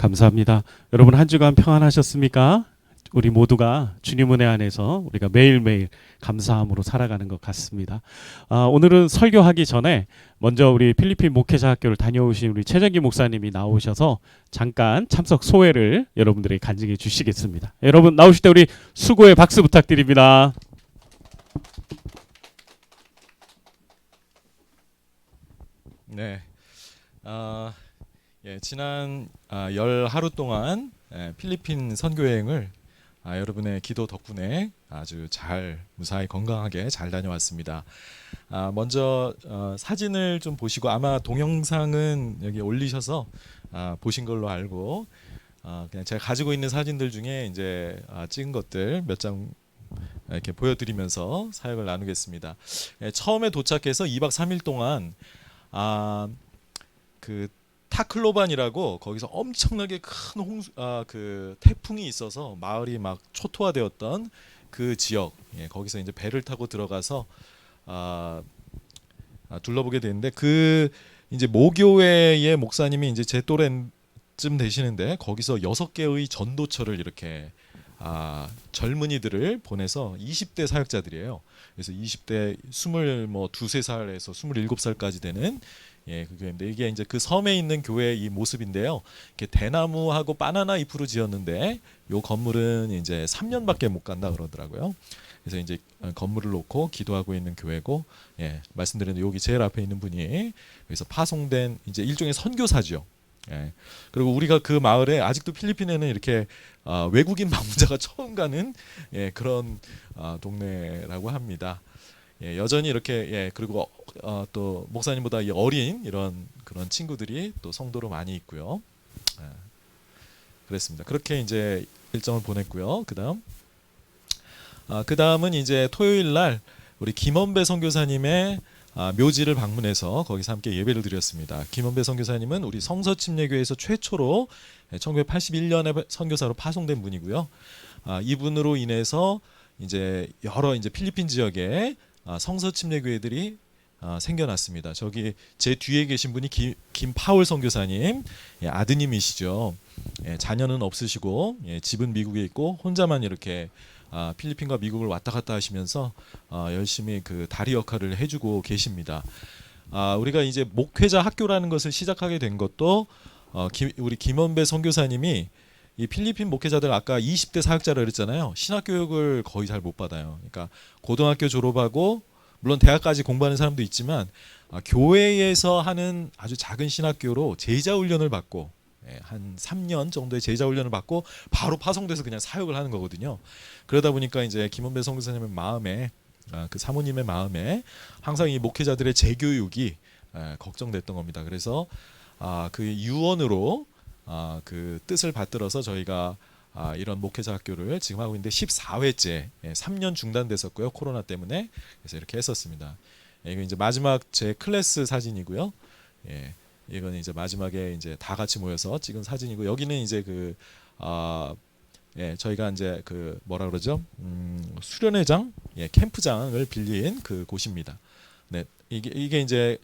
감사합니다. 여러분 한 주간 평안하셨습니까? 우리 모두가 주님 은혜 안에서 우리가 매일매일 감사함으로 살아가는 것 같습니다. 오늘은 설교하기 전에 먼저 우리 필리핀 목회자 학교를 다녀오신 우리 최정기 목사님이 나오셔서 잠깐 참석 소회를 여러분들에게 간증해 주시겠습니다. 여러분 나오실 때 우리 수고의 박수 부탁드립니다. 네, 지난 열 하루 동안 필리핀 선교 여행을 여러분의 기도 덕분에 아주 잘 무사히 건강하게 잘 다녀왔습니다. 먼저 사진을 좀 보시고 아마 동영상은 여기 올리셔서 보신 걸로 알고 그냥 제가 가지고 있는 사진들 중에 이제 찍은 것들 몇 장 이렇게 보여드리면서 사역을 나누겠습니다. 처음에 도착해서 2박 3일 동안 그 타클로반이라고 거기서 엄청나게 큰 그 태풍이 있어서 마을이 막 초토화되었던 그 지역, 거기서 이제 배를 타고 들어가서 둘러보게 되는데 그 이제 모교회의 목사님이 이제 제 또래쯤 되시는데 거기서 6개의 전도처를 이렇게 젊은이들을 보내서 20대 사역자들이에요. 그래서 20대 22살에서 27살까지 되는 그 교회인데 이게 이제 그 섬에 있는 교회의 이 모습인데요. 이렇게 대나무하고 바나나 잎으로 지었는데 요 건물은 이제 3년밖에 못 간다 그러더라고요. 그래서 이제 건물을 놓고 기도하고 있는 교회고, 말씀드린 여기 제일 앞에 있는 분이 여기서 파송된 이제 일종의 선교사죠. 그리고 우리가 그 마을에 아직도 필리핀에는 이렇게 외국인 방문자가 처음 가는 그런 동네라고 합니다. 여전히 이렇게 그리고 또 목사님보다 어린 이런 그런 친구들이 또 성도로 많이 있고요. 그랬습니다. 그렇게 이제 일정을 보냈고요. 그다음은 이제 토요일 날 우리 김원배 선교사님의 묘지를 방문해서 거기서 함께 예배를 드렸습니다. 김원배 선교사님은 우리 성서침례교회에서 최초로 1981년에 선교사로 파송된 분이고요. 이분으로 인해서 이제 여러 이제 필리핀 지역에 성서침례교회들이 생겨났습니다. 저기 제 뒤에 계신 분이 김파울 선교사님, 아드님이시죠. 자녀는 없으시고 집은 미국에 있고 혼자만 이렇게 필리핀과 미국을 왔다 갔다 하시면서 열심히 그 다리 역할을 해주고 계십니다. 우리가 이제 목회자 학교라는 것을 시작하게 된 것도 우리 김원배 선교사님이 이 필리핀 목회자들 아까 20대 사역자라 그랬잖아요. 신학교육을 거의 잘 못 받아요. 그러니까 고등학교 졸업하고 물론 대학까지 공부하는 사람도 있지만 교회에서 하는 아주 작은 신학교로 제자 훈련을 받고 한 3년 정도의 제자 훈련을 받고 바로 파송돼서 그냥 사역을 하는 거거든요. 그러다 보니까 이제 김원배 선교사님의 마음에 그 사모님의 마음에 항상 이 목회자들의 재교육이 걱정됐던 겁니다. 그래서 그 유언으로 그 뜻을 받들어서 저희가 이런 목회자 학교를 지금 하고 있는데 14회째 3년 중단됐었고요. 코로나 때문에. 그래서 이렇게 했었습니다. 이거 이제 마지막 제 클래스 사진이고요. 이건 이제 마지막에 이제 다 같이 모여서 찍은 사진이고 여기는 이제 그 저희가 이제 그 뭐라 그러죠? 수련회장, 캠프장을 빌린 그 곳입니다. 네, 이게 이제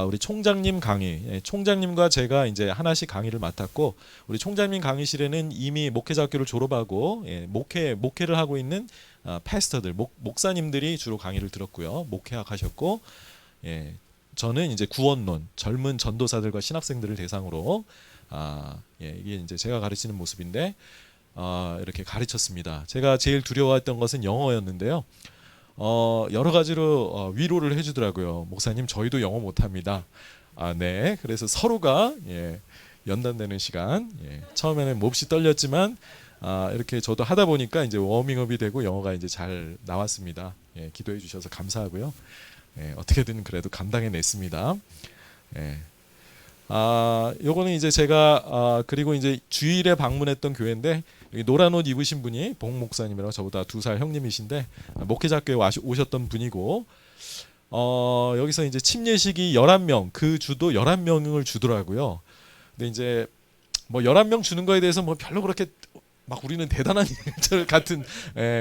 우리 총장님 강의, 총장님과 제가 이제 하나씩 강의를 맡았고 우리 총장님 강의실에는 이미 목회자 학교를 졸업하고 목회를 하고 있는 패스터들, 목사님들이 주로 강의를 들었고요. 목회학 하셨고, 저는 이제 구원론, 젊은 전도사들과 신학생들을 대상으로 이게 이제 제가 가르치는 모습인데 이렇게 가르쳤습니다. 제가 제일 두려워했던 것은 영어였는데요. 여러 가지로 위로를 해주더라고요. 목사님 저희도 영어 못합니다. 네. 그래서 서로가 연단되는 시간. 처음에는 몹시 떨렸지만 이렇게 저도 하다 보니까 이제 워밍업이 되고 영어가 이제 잘 나왔습니다. 기도해 주셔서 감사하고요. 어떻게든 그래도 감당해냈습니다. 요거는 이제 제가 그리고 이제 주일에 방문했던 교회인데 노란 옷 입으신 분이 봉 목사님이라고 저보다 2살 형님이신데 목회자 학교에 오셨던 분이고 여기서 이제 침례식이 11명 그 주도 11명을 주더라고요. 근데 이제 뭐 11명 주는 거에 대해서 뭐 별로 그렇게 막 우리는 대단한 일 같은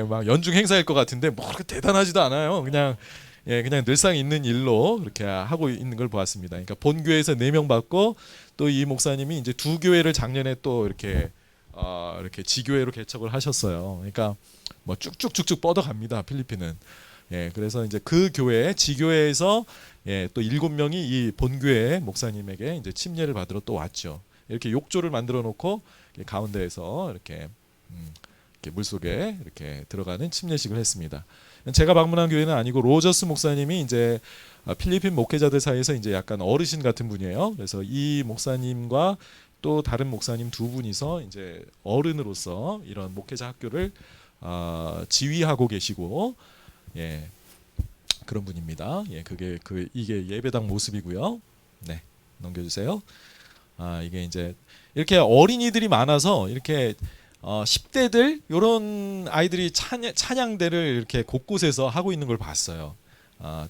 막 연중 행사일 것 같은데 뭐 그렇게 대단하지도 않아요. 그냥 예, 그냥 늘상 있는 일로 그렇게 하고 있는 걸 보았습니다. 그러니까 본 교회에서 4명 받고 또 이 목사님이 이제 두 교회를 작년에 또 이렇게 지교회로 개척을 하셨어요. 그러니까 뭐 쭉쭉쭉쭉 뻗어갑니다. 필리핀은. 예, 그래서 이제 그 교회 지교회에서 예, 또 7명이 이 본교회 목사님에게 이제 침례를 받으러 또 왔죠. 이렇게 욕조를 만들어 놓고 가운데에서 이렇게 물속에 이렇게 들어가는 침례식을 했습니다. 제가 방문한 교회는 아니고 로저스 목사님이 이제 필리핀 목회자들 사이에서 이제 약간 어르신 같은 분이에요. 그래서 이 목사님과 또 다른 목사님 두 분이서 이제 어른으로서 이런 목회자 학교를 지휘하고 계시고 예, 그런 분입니다. 예, 이게 예배당 모습이고요. 네, 넘겨주세요. 이게 이제 이렇게 어린이들이 많아서 이렇게 10대들 이런 아이들이 찬양대를 이렇게 곳곳에서 하고 있는 걸 봤어요.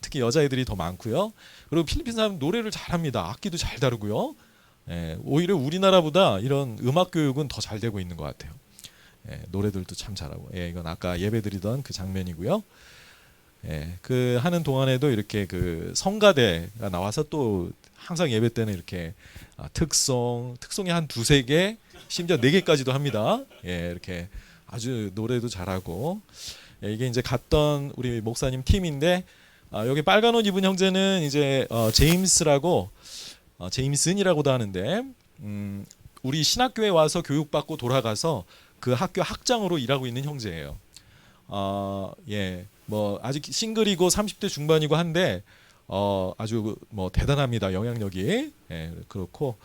특히 여자애들이 더 많고요. 그리고 필리핀 사람 노래를 잘합니다. 악기도 잘 다루고요. 예, 오히려 우리나라보다 이런 음악 교육은 더 잘 되고 있는 것 같아요. 예, 노래들도 참 잘하고. 예, 이건 아까 예배드리던 그 장면이고요. 예, 그 하는 동안에도 이렇게 그 성가대가 나와서 또 항상 예배 때는 이렇게 특송이 한 2-3개, 심지어 4개까지도 합니다. 예, 이렇게 아주 노래도 잘하고. 예, 이게 이제 갔던 우리 목사님 팀인데 여기 빨간 옷 입은 형제는 이제 제임슨이라고도 하는데 우리 신학교에 와서 교육받고 돌아가서 그 학교 학장으로 일하고 있는 형제예요. 예, 뭐 아직 싱글이고 30대 중반이고 한데 아주 뭐 대단합니다. 영향력이. 예, 그렇고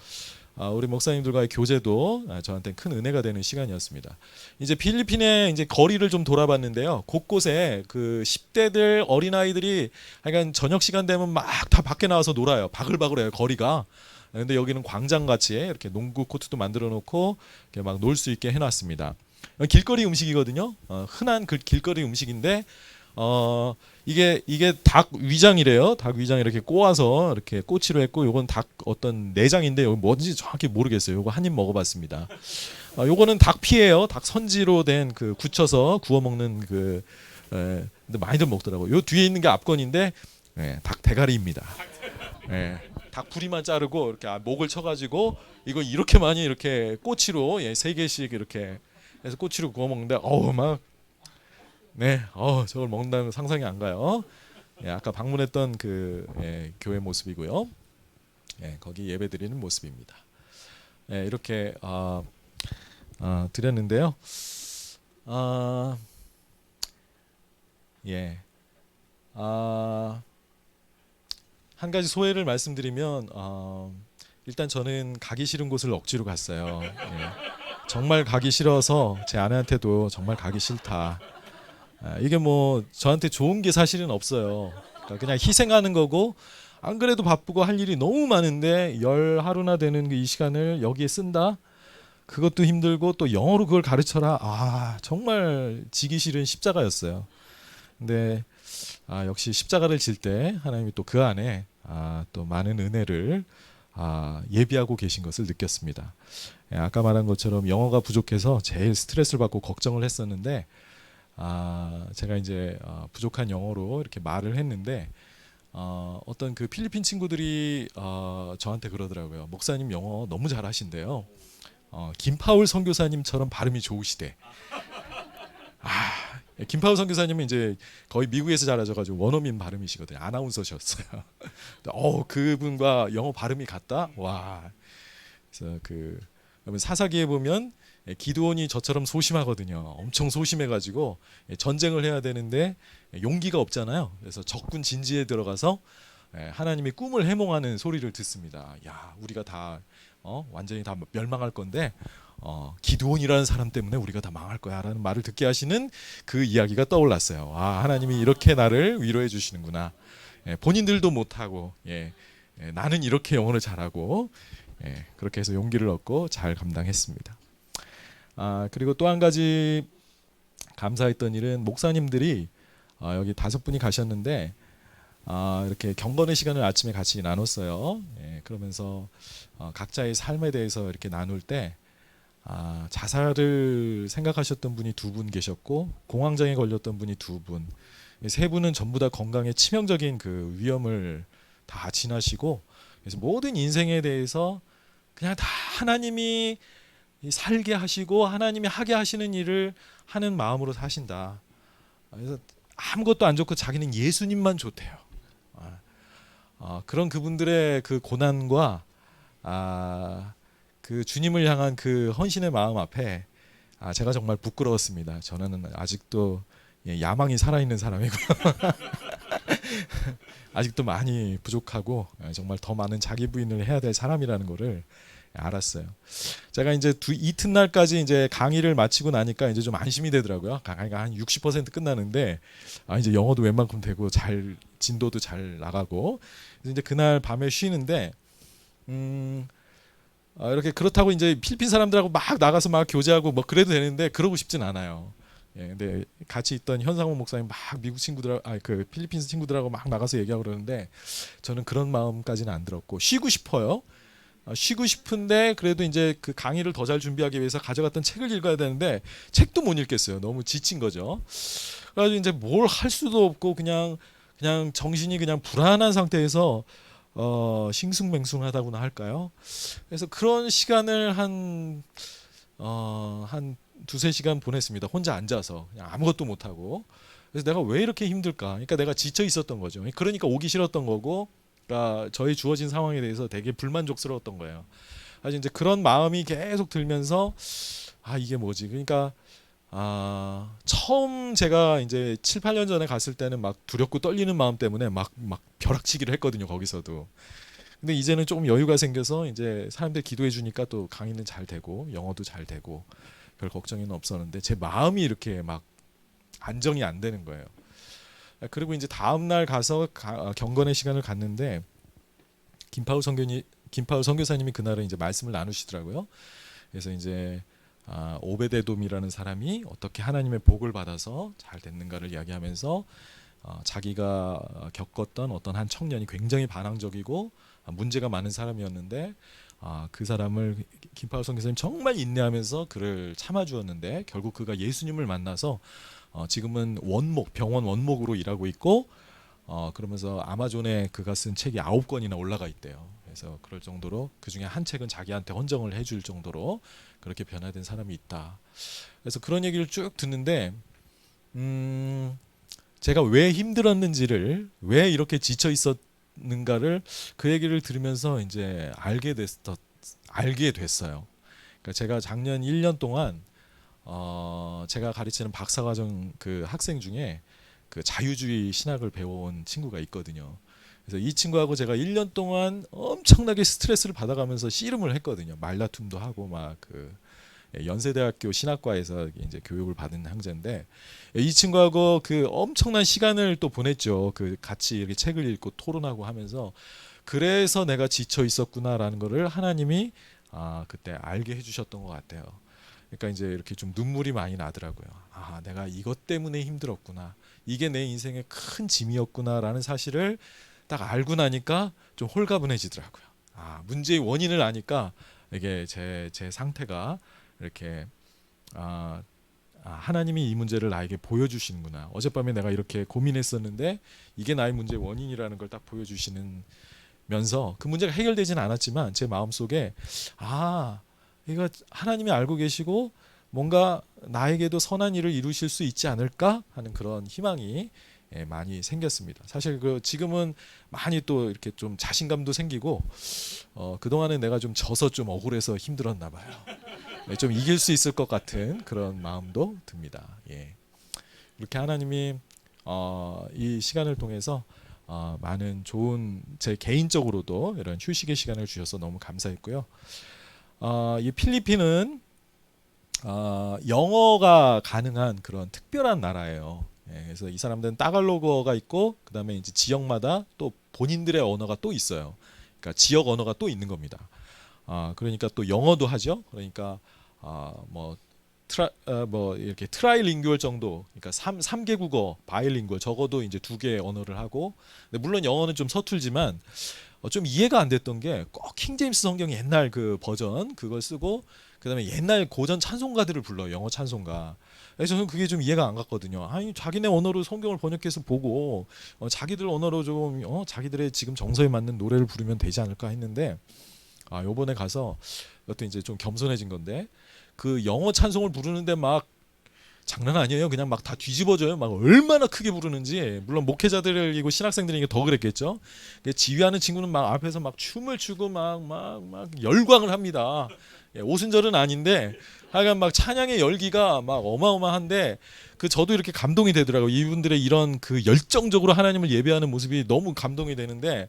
우리 목사님들과의 교제도 저한테 큰 은혜가 되는 시간이었습니다. 이제 필리핀의 이제 거리를 좀 돌아봤는데요. 곳곳에 그 10대들 어린아이들이 하여간 저녁 시간 되면 막 다 밖에 나와서 놀아요. 바글바글해요, 거리가. 근데 여기는 광장 같이 이렇게 농구 코트도 만들어 놓고 이렇게 막 놀 수 있게 해놨습니다. 길거리 음식이거든요. 흔한 그 길거리 음식인데 이게 닭 위장이래요. 닭 위장 이렇게 꼬아서 이렇게 꼬치로 했고, 요건 닭 어떤 내장인데 여기 뭔지 정확히 모르겠어요. 요거 한 입 먹어봤습니다. 요거는 닭 피예요. 닭 선지로 된 그 굳혀서 구워 먹는 근데 많이들 먹더라고요. 요 뒤에 있는 게 앞건인데 닭 대가리입니다. 닭 부리만 자르고 이렇게 목을 쳐가지고 이거 이렇게 많이 이렇게 꼬치로 3개씩 이렇게 해서 꼬치로 구워 먹는데 저걸 먹는다는 거 상상이 안 가요. 아까 방문했던 그 교회 모습이고요. 거기 예배드리는 모습입니다. 이렇게 드렸는데요. 한 가지 소회를 말씀드리면 일단 저는 가기 싫은 곳을 억지로 갔어요. 정말 가기 싫어서 제 아내한테도 정말 가기 싫다. 이게 뭐 저한테 좋은 게 사실은 없어요. 그러니까 그냥 희생하는 거고, 안 그래도 바쁘고 할 일이 너무 많은데 하루나 되는 이 시간을 여기에 쓴다? 그것도 힘들고 또 영어로 그걸 가르쳐라. 정말 지기 싫은 십자가였어요. 근데 역시 십자가를 질 때 하나님이 또 그 안에 또 많은 은혜를 예비하고 계신 것을 느꼈습니다. 아까 말한 것처럼 영어가 부족해서 제일 스트레스를 받고 걱정을 했었는데 제가 이제 부족한 영어로 이렇게 말을 했는데 어떤 그 필리핀 친구들이 저한테 그러더라고요. 목사님 영어 너무 잘하신대요. 김파울 선교사님처럼 발음이 좋으시대. 김파울 선교사님은 이제 거의 미국에서 자라셔가지고 원어민 발음이시거든요. 아나운서셨어요. 그분과 영어 발음이 같다. 와. 그래서 여러분 사사기에 보면 기드온이 저처럼 소심하거든요. 엄청 소심해가지고 전쟁을 해야 되는데 용기가 없잖아요. 그래서 적군 진지에 들어가서 하나님의 꿈을 해몽하는 소리를 듣습니다. 야, 우리가 다 완전히 다 멸망할 건데 기드온이라는 사람 때문에 우리가 다 망할 거야라는 말을 듣게 하시는 그 이야기가 떠올랐어요. 하나님이 이렇게 나를 위로해 주시는구나. 본인들도 못하고 나는 이렇게 영어를 잘하고 그렇게 해서 용기를 얻고 잘 감당했습니다. 그리고 또 한 가지 감사했던 일은 목사님들이 여기 5분이 가셨는데 이렇게 경건의 시간을 아침에 같이 나눴어요. 그러면서 각자의 삶에 대해서 이렇게 나눌 때 자살을 생각하셨던 분이 2분 계셨고 공황장애 걸렸던 분이 2분, 세 분은 전부 다 건강에 치명적인 그 위험을 다 지나시고, 그래서 모든 인생에 대해서 그냥 다 하나님이 살게 하시고 하나님이 하게 하시는 일을 하는 마음으로 사신다. 그래서 아무것도 안 좋고 자기는 예수님만 좋대요. 그런 그분들의 그 고난과 그 주님을 향한 그 헌신의 마음 앞에 제가 정말 부끄러웠습니다. 저는 아직도 야망이 살아있는 사람이고요. 아직도 많이 부족하고 정말 더 많은 자기 부인을 해야 될 사람이라는 거를 알았어요. 제가 이제 이튿날까지 이제 강의를 마치고 나니까 이제 좀 안심이 되더라고요. 강의가 한 60% 끝나는데 이제 영어도 웬만큼 되고 잘 진도도 잘 나가고, 그래서 이제 그날 밤에 쉬는데 이렇게 그렇다고 이제 필리핀 사람들하고 막 나가서 막 교제하고 뭐 그래도 되는데 그러고 싶진 않아요. 근데 같이 있던 현상호 목사님 막 미국 친구들, 그 필리핀 친구들하고 막 나가서 얘기하고 그러는데 저는 그런 마음까지는 안 들었고 쉬고 싶어요. 쉬고 싶은데 그래도 이제 그 강의를 더 잘 준비하기 위해서 가져갔던 책을 읽어야 되는데 책도 못 읽겠어요. 너무 지친 거죠. 그래가지고 이제 뭘 할 수도 없고 그냥 정신이 그냥 불안한 상태에서 싱숭맹숭하다고나 할까요? 그래서 그런 시간을 한 두세 시간 보냈습니다. 혼자 앉아서 그냥 아무것도 못 하고. 그래서 내가 왜 이렇게 힘들까? 그러니까 내가 지쳐 있었던 거죠. 그러니까 오기 싫었던 거고, 그러니까 저희 주어진 상황에 대해서 되게 불만족스러웠던 거예요. 아주 이제 그런 마음이 계속 들면서 이게 뭐지? 그러니까 처음 제가 이제 7, 8년 전에 갔을 때는 막 두렵고 떨리는 마음 때문에 막 벼락치기를 했거든요. 거기서도. 근데 이제는 조금 여유가 생겨서 이제 사람들 기도해 주니까 또 강의는 잘 되고 영어도 잘 되고 별 걱정은 없었는데 제 마음이 이렇게 막 안정이 안 되는 거예요. 그리고 이제 다음 날 가서 경건의 시간을 갖는데 김파울 선교사님이 그날은 이제 말씀을 나누시더라고요. 그래서 이제 오베데돔이라는 사람이 어떻게 하나님의 복을 받아서 잘 됐는가를 이야기하면서 자기가 겪었던 어떤 한 청년이 굉장히 반항적이고 문제가 많은 사람이었는데 그 사람을 김파울 선교사님 정말 인내하면서 그를 참아주었는데 결국 그가 예수님을 만나서 지금은 병원 원목으로 일하고 있고 그러면서 아마존에 그가 쓴 책이 9권이나 올라가 있대요. 그래서 그럴 정도로 그 중에 한 책은 자기한테 헌정을 해줄 정도로 그렇게 변화된 사람이 있다. 그래서 그런 얘기를 쭉 듣는데 제가 왜 힘들었는지를, 왜 이렇게 지쳐 있었는가를 그 얘기를 들으면서 이제 알게 됐어요. 그러니까 제가 작년 1년 동안 제가 가르치는 박사과정 그 학생 중에 그 자유주의 신학을 배워온 친구가 있거든요. 그래서 이 친구하고 제가 1년 동안 엄청나게 스트레스를 받아가면서 씨름을 했거든요. 말다툼도 하고 막 그 연세대학교 신학과에서 이제 교육을 받은 형제인데 이 친구하고 그 엄청난 시간을 또 보냈죠. 그 같이 이렇게 책을 읽고 토론하고 하면서 그래서 내가 지쳐 있었구나라는 거를 하나님이 그때 알게 해주셨던 것 같아요. 그러니까 이제 이렇게 좀 눈물이 많이 나더라고요. 내가 이것 때문에 힘들었구나. 이게 내 인생의 큰 짐이었구나라는 사실을 딱 알고 나니까 좀 홀가분해지더라고요. 문제의 원인을 아니까 이게 제 상태가 이렇게 하나님이 이 문제를 나에게 보여주시는구나. 어젯밤에 내가 이렇게 고민했었는데 이게 나의 문제의 원인이라는 걸 딱 보여주시는 면서 그 문제가 해결되지는 않았지만 제 마음속에 이거 하나님이 알고 계시고 뭔가 나에게도 선한 일을 이루실 수 있지 않을까 하는 그런 희망이 많이 생겼습니다. 사실 지금은 많이 또 이렇게 좀 자신감도 생기고 그동안에 내가 좀 져서 좀 억울해서 힘들었나 봐요. 좀 이길 수 있을 것 같은 그런 마음도 듭니다. 이렇게 하나님이 이 시간을 통해서 많은 좋은, 제 개인적으로도 이런 휴식의 시간을 주셔서 너무 감사했고요. 이 필리핀은 영어가 가능한 그런 특별한 나라예요. 그래서 이 사람들은 따갈로그어가 있고 그다음에 이제 지역마다 또 본인들의 언어가 또 있어요. 그러니까 지역 언어가 또 있는 겁니다. 그러니까 또 영어도 하죠. 그러니까 뭐 이렇게 트라이링구얼 정도, 그러니까 3개국어 바이링구얼 적어도 이제 2개의 언어를 하고, 근데 물론 영어는 좀 서툴지만 좀 이해가 안 됐던 게 꼭 킹제임스 성경 옛날 그 버전 그걸 쓰고 그다음에 옛날 고전 찬송가들을 불러요. 영어 찬송가. 그래서 저는 그게 좀 이해가 안 갔거든요. 아니 자기네 언어로 성경을 번역해서 보고 자기들 언어로 좀 자기들의 지금 정서에 맞는 노래를 부르면 되지 않을까 했는데 요번에 가서 이것도 이제 좀 겸손해진 건데 그 영어 찬송을 부르는데 막 장난 아니에요. 그냥 막 다 뒤집어져요. 막 얼마나 크게 부르는지. 물론 목회자들이고 신학생들이니까 더 그랬겠죠. 지휘하는 친구는 막 앞에서 막 춤을 추고 막 열광을 합니다. 오순절은 아닌데 하여간 막 찬양의 열기가 막 어마어마한데 저도 이렇게 감동이 되더라고요. 이분들의 이런 그 열정적으로 하나님을 예배하는 모습이 너무 감동이 되는데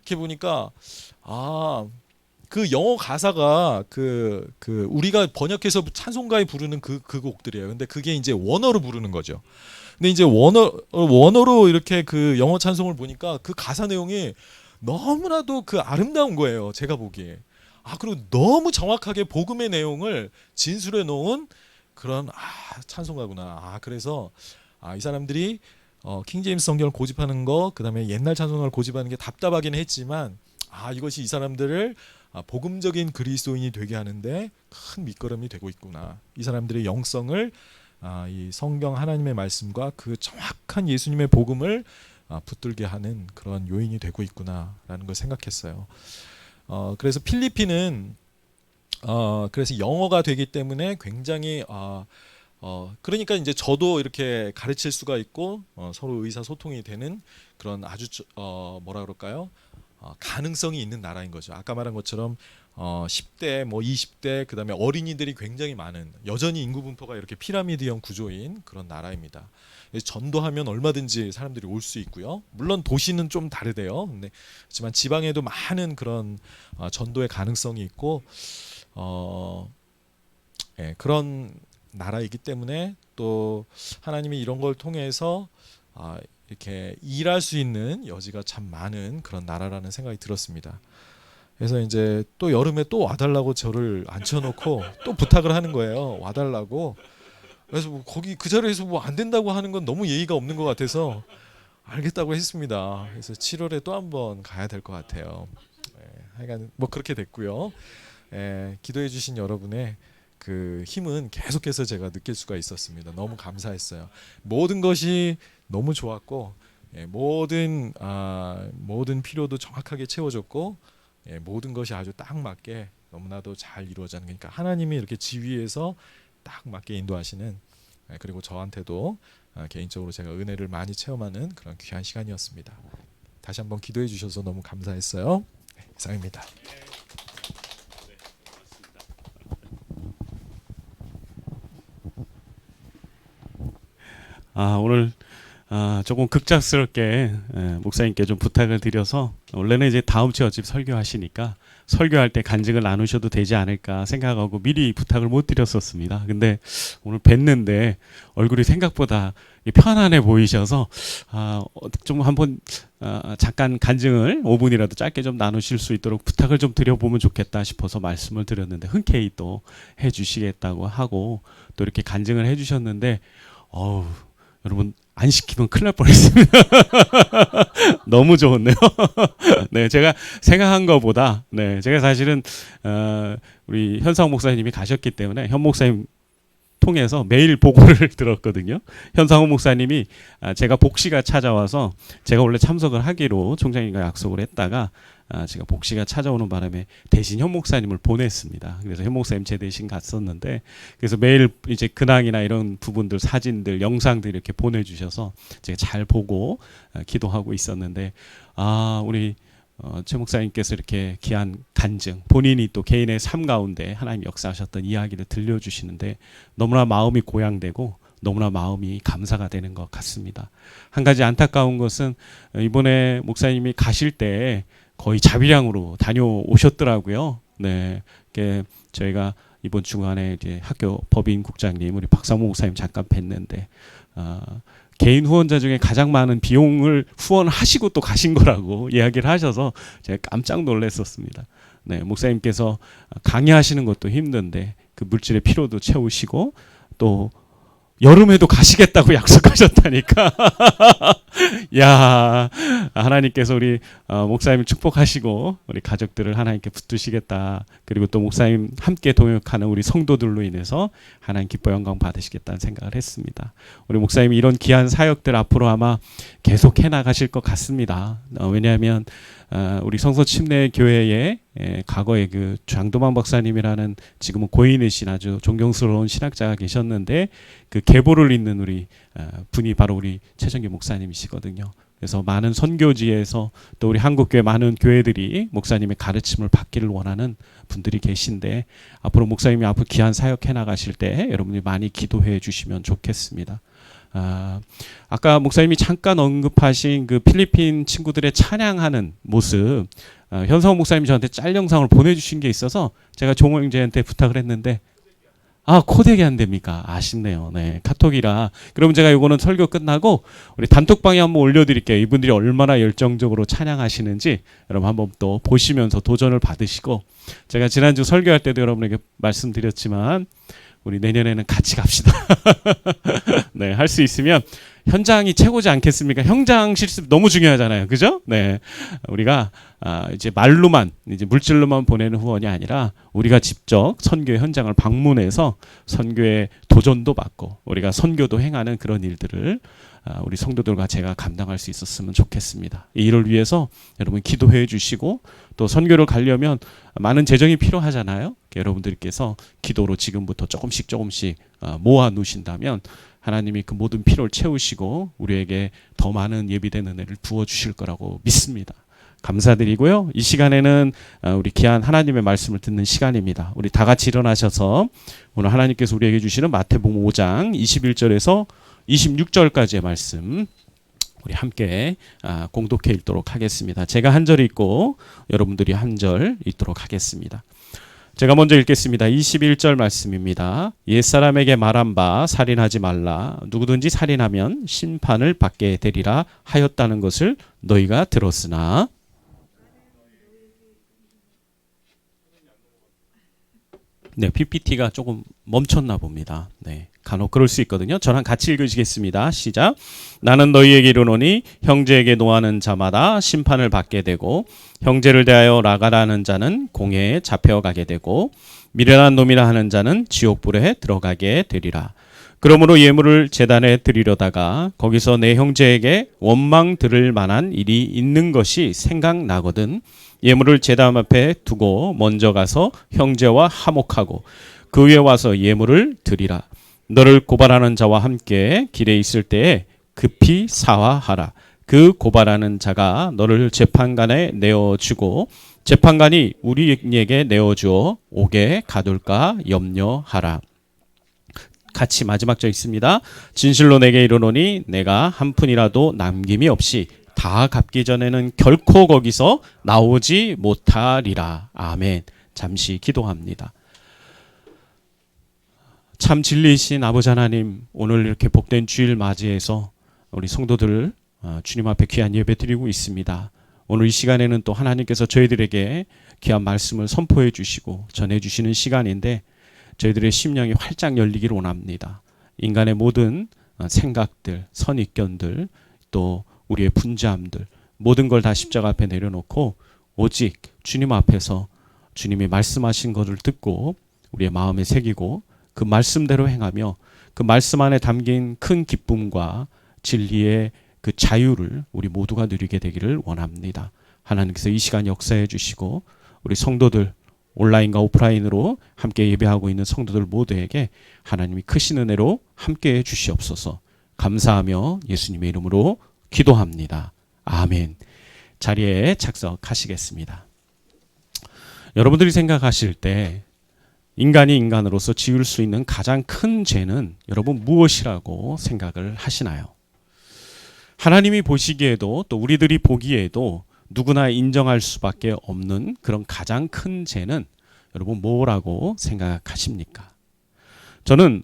이렇게 보니까 그 영어 가사가 우리가 번역해서 찬송가에 부르는 그 곡들이에요. 근데 그게 이제 원어로 부르는 거죠. 근데 이제 원어로 이렇게 그 영어 찬송을 보니까 그 가사 내용이 너무나도 그 아름다운 거예요. 제가 보기에. 그리고 너무 정확하게 복음의 내용을 진술해 놓은 그런 찬송가구나. 그래서 이 사람들이 킹제임스 성경을 고집하는 거, 그다음에 옛날 찬송가를 고집하는 게 답답하긴 했지만 이것이 이 사람들을 복음적인 그리스도인이 되게 하는데 큰 밑거름이 되고 있구나. 이 사람들의 영성을 이 성경 하나님의 말씀과 그 정확한 예수님의 복음을 붙들게 하는 그런 요인이 되고 있구나라는 걸 생각했어요. 그래서 필리핀은 그래서 영어가 되기 때문에 굉장히 그러니까 이제 저도 이렇게 가르칠 수가 있고 서로 의사소통이 되는 그런 아주 뭐라 그럴까요? 가능성이 있는 나라인 거죠. 아까 말한 것처럼 10대, 20대, 그다음에 어린이들이 굉장히 많은 여전히 인구 분포가 이렇게 피라미드형 구조인 그런 나라입니다. 전도하면 얼마든지 사람들이 올 수 있고요. 물론 도시는 좀 다르대요. 근데 하지만 지방에도 많은 그런 전도의 가능성이 있고 그런 나라이기 때문에 또 하나님이 이런 걸 통해서 이렇게 일할 수 있는 여지가 참 많은 그런 나라라는 생각이 들었습니다. 그래서 이제 또 여름에 또 와달라고 저를 앉혀놓고 또 부탁을 하는 거예요. 와달라고. 그래서 거기 그 자리에서 안 된다고 하는 건 너무 예의가 없는 것 같아서 알겠다고 했습니다. 그래서 7월에 또 한번 가야 될 것 같아요. 하여간 그렇게 됐고요. 기도해 주신 여러분의 그 힘은 계속해서 제가 느낄 수가 있었습니다. 너무 감사했어요. 모든 것이 너무 좋았고 모든 필요도 정확하게 채워졌고 모든 것이 아주 딱 맞게 너무나도 잘 이루어지는, 그러니까 하나님이 이렇게 지휘해서 딱 맞게 인도하시는, 그리고 저한테도 개인적으로 제가 은혜를 많이 체험하는 그런 귀한 시간이었습니다. 다시 한번 기도해 주셔서 너무 감사했어요. 이상입니다. 오늘 조금 급작스럽게 목사님께 좀 부탁을 드려서, 원래는 이제 다음 주 어차피 설교하시니까 설교할 때 간증을 나누셔도 되지 않을까 생각하고 미리 부탁을 못 드렸었습니다. 근데 오늘 뵀는데 얼굴이 생각보다 편안해 보이셔서 좀 한번 잠깐 간증을 5분이라도 짧게 좀 나누실 수 있도록 부탁을 좀 드려보면 좋겠다 싶어서 말씀을 드렸는데, 흔쾌히 또 해주시겠다고 하고 또 이렇게 간증을 해주셨는데 여러분 안 시키면 큰일 날 뻔했습니다. 너무 좋았네요. 네, 제가 생각한 것보다, 제가 사실은 우리 현상 목사님이 가셨기 때문에 현 목사님 통해서 매일 보고를 들었거든요. 현상호 목사님이 제가 복시가 찾아와서, 제가 원래 참석을 하기로 총장님과 약속을 했다가 제가 복시가 찾아오는 바람에 대신 현 목사님을 보냈습니다. 그래서 현 목사님 제 대신 갔었는데, 그래서 매일 이제 근황이나 이런 부분들, 사진들, 영상들 이렇게 보내주셔서 제가 잘 보고 기도하고 있었는데, 우리 최 목사님께서 이렇게 귀한 간증, 본인이 또 개인의 삶 가운데 하나님 역사하셨던 이야기를 들려주시는데 너무나 마음이 고향되고 너무나 마음이 감사가 되는 것 같습니다. 한 가지 안타까운 것은 이번에 목사님이 가실 때 거의 자비량으로 다녀오셨더라고요. 저희가 이번 주간에 이제 학교 법인국장님 우리 박상무 목사님 잠깐 뵀는데 개인 후원자 중에 가장 많은 비용을 후원하시고 또 가신 거라고 이야기를 하셔서 제가 깜짝 놀랐었습니다. 목사님께서 강의하시는 것도 힘든데 그 물질의 피로도 채우시고 또 여름에도 가시겠다고 약속하셨다니까 야, 하나님께서 우리 목사님을 축복하시고 우리 가족들을 하나님께 붙드시겠다. 그리고 또 목사님 함께 동역하는 우리 성도들로 인해서 하나님 기뻐 영광 받으시겠다는 생각을 했습니다. 우리 목사님이 이런 귀한 사역들 앞으로 아마 계속 해나가실 것 같습니다. 왜냐하면 우리 성서 침례 교회에 과거에 그 장도만 박사님이라는 지금은 고인이신 아주 존경스러운 신학자가 계셨는데 그 계보를 잇는 우리 분이 바로 우리 최정기 목사님이시거든요. 그래서 많은 선교지에서 또 우리 한국교회 많은 교회들이 목사님의 가르침을 받기를 원하는 분들이 계신데 앞으로 목사님이 앞으로 귀한 사역해 나가실 때 여러분들이 많이 기도해 주시면 좋겠습니다. 아까 목사님이 잠깐 언급하신 그 필리핀 친구들의 찬양하는 모습, 현성 목사님이 저한테 짤 영상을 보내주신 게 있어서 제가 종호 형제한테 부탁을 했는데 코덱이 안 됩니까? 아쉽네요. 네, 카톡이라. 그러면 제가 이거는 설교 끝나고 우리 단톡방에 한번 올려드릴게요. 이분들이 얼마나 열정적으로 찬양하시는지 여러분 한번 또 보시면서 도전을 받으시고, 제가 지난주 설교할 때도 여러분에게 말씀드렸지만 우리 내년에는 같이 갑시다. 네, 할 수 있으면 현장이 최고지 않겠습니까? 현장 실습 너무 중요하잖아요. 그죠? 네. 우리가 이제 말로만, 이제 물질로만 보내는 후원이 아니라 우리가 직접 선교의 현장을 방문해서 선교의 도전도 받고 우리가 선교도 행하는 그런 일들을 우리 성도들과 제가 감당할 수 있었으면 좋겠습니다. 이 일을 위해서 여러분 기도해 주시고, 또 선교를 가려면 많은 재정이 필요하잖아요. 여러분들께서 기도로 지금부터 조금씩 모아 놓으신다면 하나님이 그 모든 필요를 채우시고 우리에게 더 많은 예비된 은혜를 부어주실 거라고 믿습니다. 감사드리고요. 이 시간에는 우리 귀한 하나님의 말씀을 듣는 시간입니다. 우리 다 같이 일어나셔서 오늘 하나님께서 우리에게 주시는 마태복음 5장 21절에서 26절까지의 말씀 우리 함께 공독해 읽도록 하겠습니다. 제가 한 절 읽고 여러분들이 한 절 읽도록 하겠습니다. 제가 먼저 읽겠습니다. 21절 말씀입니다. 옛사람에게 말한 바 살인하지 말라. 누구든지 살인하면 심판을 받게 되리라 하였다는 것을 너희가 들었으나, 네, PPT가 조금 멈췄나 봅니다. 네, 간혹 그럴 수 있거든요. 저랑 같이 읽으시겠습니다. 시작. 나는 너희에게 이르노니 형제에게 노하는 자마다 심판을 받게 되고 형제를 대하여 라가라는 자는 공회에 잡혀가게 되고 미련한 놈이라 하는 자는 지옥불에 들어가게 되리라. 그러므로 예물을 제단에 드리려다가 거기서 내 형제에게 원망 들을 만한 일이 있는 것이 생각나거든 예물을 제단 앞에 두고 먼저 가서 형제와 화목하고 그 위에 와서 예물을 드리라. 너를 고발하는 자와 함께 길에 있을 때에 급히 사화하라. 그 고발하는 자가 너를 재판관에 내어주고 재판관이 우리에게 내어주어 옥에 가둘까 염려하라. 같이 마지막 절 있습니다. 진실로 내게 이르노니 내가 한 푼이라도 남김이 없이 다 갚기 전에는 결코 거기서 나오지 못하리라. 아멘. 잠시 기도합니다. 참 진리이신 아버지 하나님, 오늘 이렇게 복된 주일 맞이해서 우리 성도들 주님 앞에 귀한 예배 드리고 있습니다. 오늘 이 시간에는 또 하나님께서 저희들에게 귀한 말씀을 선포해 주시고 전해 주시는 시간인데 저희들의 심령이 활짝 열리기를 원합니다. 인간의 모든 생각들, 선입견들, 또 우리의 분주함들, 모든 걸 다 십자가 앞에 내려놓고 오직 주님 앞에서 주님이 말씀하신 것을 듣고 우리의 마음에 새기고 그 말씀대로 행하며 그 말씀 안에 담긴 큰 기쁨과 진리의 그 자유를 우리 모두가 누리게 되기를 원합니다. 하나님께서 이 시간 역사해 주시고 우리 성도들, 온라인과 오프라인으로 함께 예배하고 있는 성도들 모두에게 하나님이 크신 은혜로 함께해 주시옵소서. 감사하며 예수님의 이름으로 기도합니다. 아멘. 자리에 착석하시겠습니다. 여러분들이 생각하실 때 인간이 인간으로서 지을 수 있는 가장 큰 죄는 여러분 무엇이라고 생각을 하시나요? 하나님이 보시기에도 또 우리들이 보기에도 누구나 인정할 수밖에 없는 그런 가장 큰 죄는 여러분 뭐라고 생각하십니까? 저는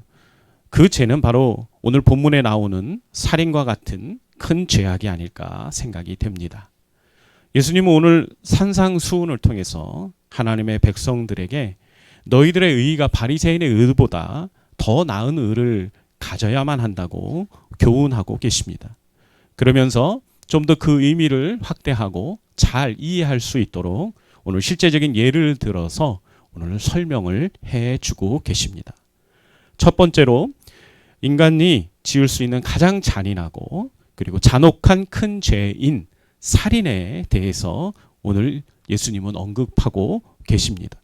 그 죄는 바로 오늘 본문에 나오는 살인과 같은 큰 죄악이 아닐까 생각이 됩니다. 예수님은 오늘 산상수훈을 통해서 하나님의 백성들에게 너희들의 의의가 바리새인의 의보다 더 나은 의를 가져야만 한다고 교훈하고 계십니다. 그러면서 좀 더 그 의미를 확대하고 잘 이해할 수 있도록 오늘 실제적인 예를 들어서 오늘 설명을 해주고 계십니다. 첫 번째로 인간이 지을 수 있는 가장 잔인하고 그리고 잔혹한 큰 죄인 살인에 대해서 오늘 예수님은 언급하고 계십니다.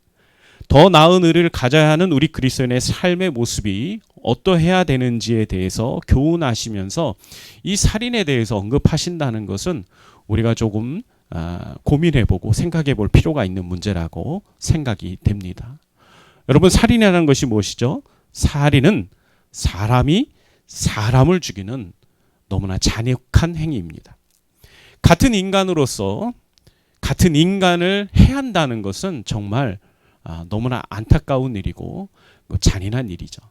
더 나은 의를 가져야 하는 우리 그리스도인의 삶의 모습이 어떠해야 되는지에 대해서 교훈하시면서 이 살인에 대해서 언급하신다는 것은 우리가 조금 고민해보고 생각해볼 필요가 있는 문제라고 생각이 됩니다. 여러분, 살인이라는 것이 무엇이죠? 살인은 사람이 사람을 죽이는 너무나 잔혹한 행위입니다. 같은 인간으로서 같은 인간을 해한다는 것은 정말 너무나 안타까운 일이고 잔인한 일이죠.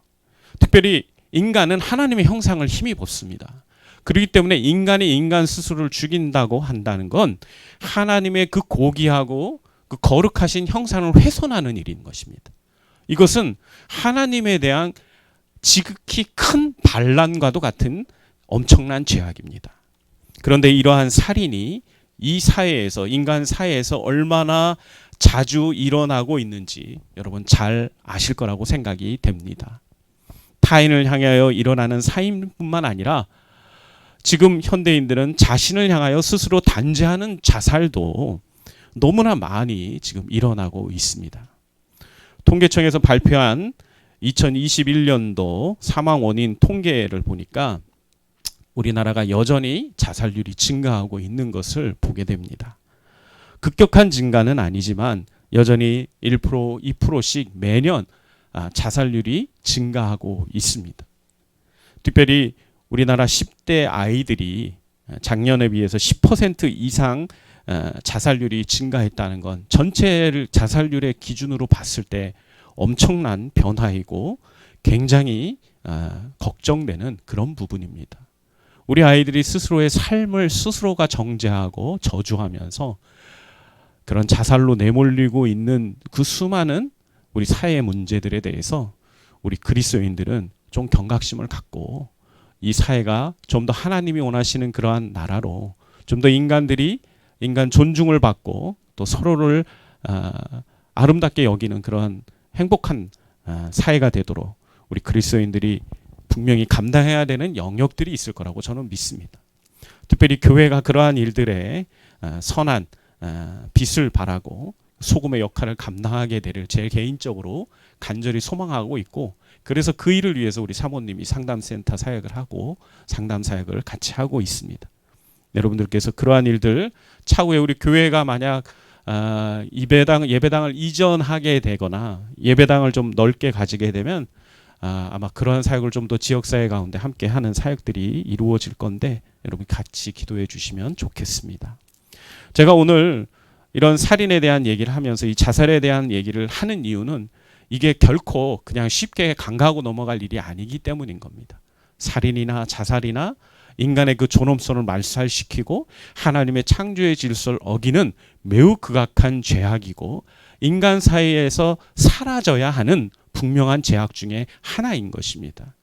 특별히 인간은 하나님의 형상을 힘입었습니다. 그렇기 때문에 인간이 인간 스스로를 죽인다고 한다는 건 하나님의 그 고귀하고 그 거룩하신 형상을 훼손하는 일인 것입니다. 이것은 하나님에 대한 지극히 큰 반란과도 같은 엄청난 죄악입니다. 그런데 이러한 살인이 이 사회에서, 인간 사회에서 얼마나 자주 일어나고 있는지 여러분 잘 아실 거라고 생각이 됩니다. 타인을 향하여 일어나는 살인뿐만 아니라 지금 현대인들은 자신을 향하여 스스로 단죄하는 자살도 너무나 많이 지금 일어나고 있습니다. 통계청에서 발표한 2021년도 사망 원인 통계를 보니까 우리나라가 여전히 자살률이 증가하고 있는 것을 보게 됩니다. 급격한 증가는 아니지만 여전히 1%, 2%씩 매년 자살률이 증가하고 있습니다. 특별히 우리나라 10대 아이들이 작년에 비해서 10% 이상 자살률이 증가했다는 건 전체 자살률의 기준으로 봤을 때 엄청난 변화이고 굉장히 걱정되는 그런 부분입니다. 우리 아이들이 스스로의 삶을 스스로가 정죄하고 저주하면서 그런 자살로 내몰리고 있는 그 수많은 우리 사회의 문제들에 대해서 우리 그리스도인들은 좀 경각심을 갖고 이 사회가 좀 더 하나님이 원하시는 그러한 나라로 좀 더 인간들이 인간 존중을 받고 또 서로를 아름답게 여기는 그러한 행복한 사회가 되도록 우리 그리스도인들이 분명히 감당해야 되는 영역들이 있을 거라고 저는 믿습니다. 특별히 교회가 그러한 일들에 선한 빛을 발하고 소금의 역할을 감당하게 되를 제 개인적으로 간절히 소망하고 있고, 그래서 그 일을 위해서 우리 사모님이 상담센터 사역을 하고 상담 사역을 같이 하고 있습니다. 여러분들께서 그러한 일들 차후에 우리 교회가 만약 예배당을 이전하게 되거나 예배당을 좀 넓게 가지게 되면 아마 그러한 사역을 좀 더 지역사회 가운데 함께 하는 사역들이 이루어질 건데 여러분 같이 기도해 주시면 좋겠습니다. 제가 오늘 이런 살인에 대한 얘기를 하면서 이 자살에 대한 얘기를 하는 이유는 이게 결코 그냥 쉽게 간과하고 넘어갈 일이 아니기 때문인 겁니다. 살인이나 자살이나 인간의 그 존엄성을 말살시키고 하나님의 창조의 질서를 어기는 매우 극악한 죄악이고 인간 사이에서 사라져야 하는 분명한 죄악 중에 하나인 것입니다.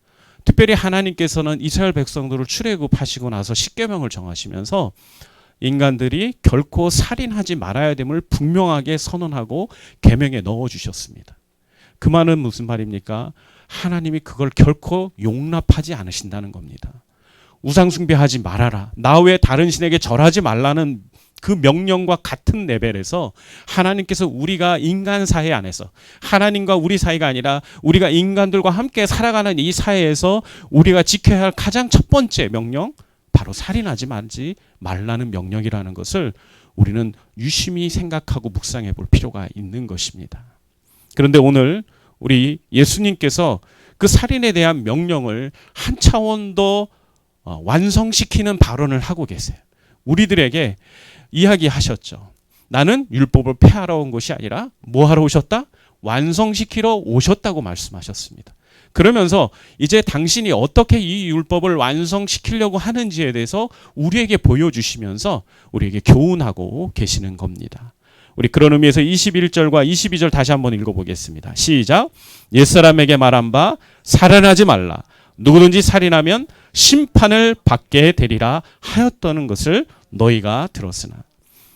특별히 하나님께서는 이스라엘 백성들을 출애굽하시고 나서 십계명을 정하시면서 인간들이 결코 살인하지 말아야 됨을 분명하게 선언하고 계명에 넣어주셨습니다. 그 말은 무슨 말입니까? 하나님이 그걸 결코 용납하지 않으신다는 겁니다. 우상숭배하지 말아라. 나 외에 다른 신에게 절하지 말라는 그 명령과 같은 레벨에서 하나님께서 우리가 인간 사회 안에서 하나님과 우리 사이가 아니라 우리가 인간들과 함께 살아가는 이 사회에서 우리가 지켜야 할 가장 첫 번째 명령, 바로 살인하지 말라는 명령이라는 것을 우리는 유심히 생각하고 묵상해 볼 필요가 있는 것입니다. 그런데 오늘 우리 예수님께서 그 살인에 대한 명령을 한 차원 더 완성시키는 발언을 하고 계세요. 우리들에게 이야기하셨죠. 나는 율법을 폐하러 온 것이 아니라 뭐 하러 오셨다? 완성시키러 오셨다고 말씀하셨습니다. 그러면서 이제 당신이 어떻게 이 율법을 완성시키려고 하는지에 대해서 우리에게 보여주시면서 우리에게 교훈하고 계시는 겁니다. 우리 그런 의미에서 21절과 22절 다시 한번 읽어보겠습니다. 시작. 옛사람에게 말한 바 살인하지 말라. 누구든지 살인하면 심판을 받게 되리라 하였다는 것을 너희가 들었으나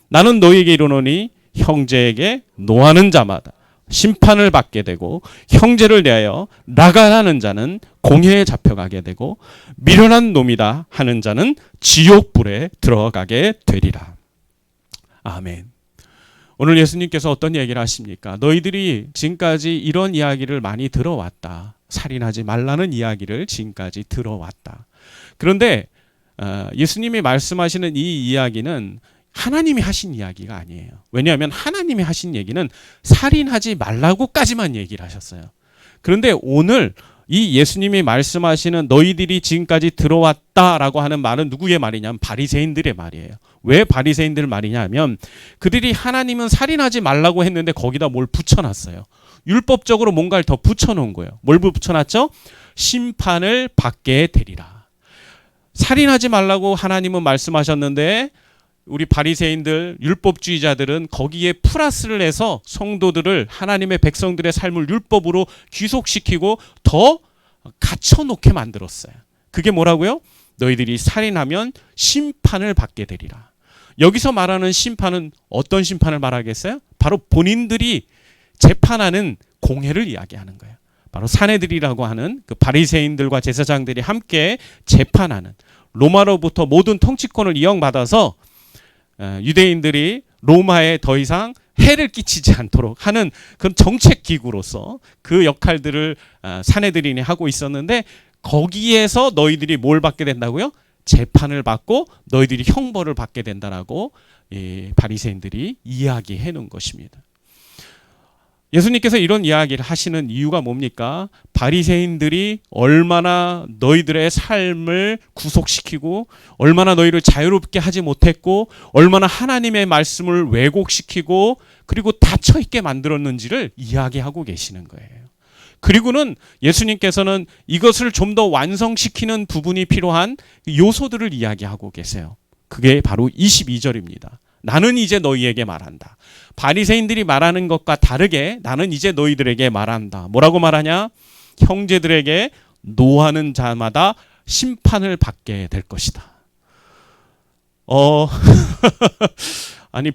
나는 너희에게 이르노니 형제에게 노하는 자마다 심판을 받게 되고 형제를 대하여 나가라는 자는 공회에 잡혀가게 되고 미련한 놈이다 하는 자는 지옥불에 들어가게 되리라. 아멘. 오늘 예수님께서 어떤 얘기를 하십니까? 너희들이 지금까지 이런 이야기를 많이 들어왔다. 살인하지 말라는 이야기를 지금까지 들어왔다. 그런데 예수님이 말씀하시는 이 이야기는 하나님이 하신 이야기가 아니에요. 왜냐하면 하나님이 하신 얘기는 살인하지 말라고까지만 얘기를 하셨어요. 그런데 오늘 이 예수님이 말씀하시는 너희들이 지금까지 들어왔다라고 하는 말은 누구의 말이냐면 바리새인들의 말이에요. 왜 바리새인들 말이냐면 그들이 하나님은 살인하지 말라고 했는데 거기다 뭘 붙여놨어요. 율법적으로 뭔가를 더 붙여놓은 거예요. 뭘 붙여놨죠? 심판을 받게 되리라. 살인하지 말라고 하나님은 말씀하셨는데 우리 바리새인들 율법주의자들은 거기에 플러스를 해서 성도들을 하나님의 백성들의 삶을 율법으로 귀속시키고 더 갇혀놓게 만들었어요. 그게 뭐라고요? 너희들이 살인하면 심판을 받게 되리라. 여기서 말하는 심판은 어떤 심판을 말하겠어요? 바로 본인들이 재판하는 공회를 이야기하는 거예요. 바로 사내들이라고 하는 그 바리새인들과 제사장들이 함께 재판하는 로마로부터 모든 통치권을 이용받아서 유대인들이 로마에 더 이상 해를 끼치지 않도록 하는 그런 정책 기구로서 그 역할들을 사내들이 하고 있었는데 거기에서 너희들이 뭘 받게 된다고요? 재판을 받고 너희들이 형벌을 받게 된다라고 바리새인들이 이야기해 놓은 것입니다. 예수님께서 이런 이야기를 하시는 이유가 뭡니까? 바리새인들이 얼마나 너희들의 삶을 구속시키고 얼마나 너희를 자유롭게 하지 못했고 얼마나 하나님의 말씀을 왜곡시키고 그리고 닫혀 있게 만들었는지를 이야기하고 계시는 거예요. 그리고는 예수님께서는 이것을 좀 더 완성시키는 부분이 필요한 요소들을 이야기하고 계세요. 그게 바로 22절입니다. 나는 이제 너희에게 말한다. 바리새인들이 말하는 것과 다르게 나는 이제 너희들에게 말한다. 뭐라고 말하냐? 형제들에게 노하는 자마다 심판을 받게 될 것이다. 아니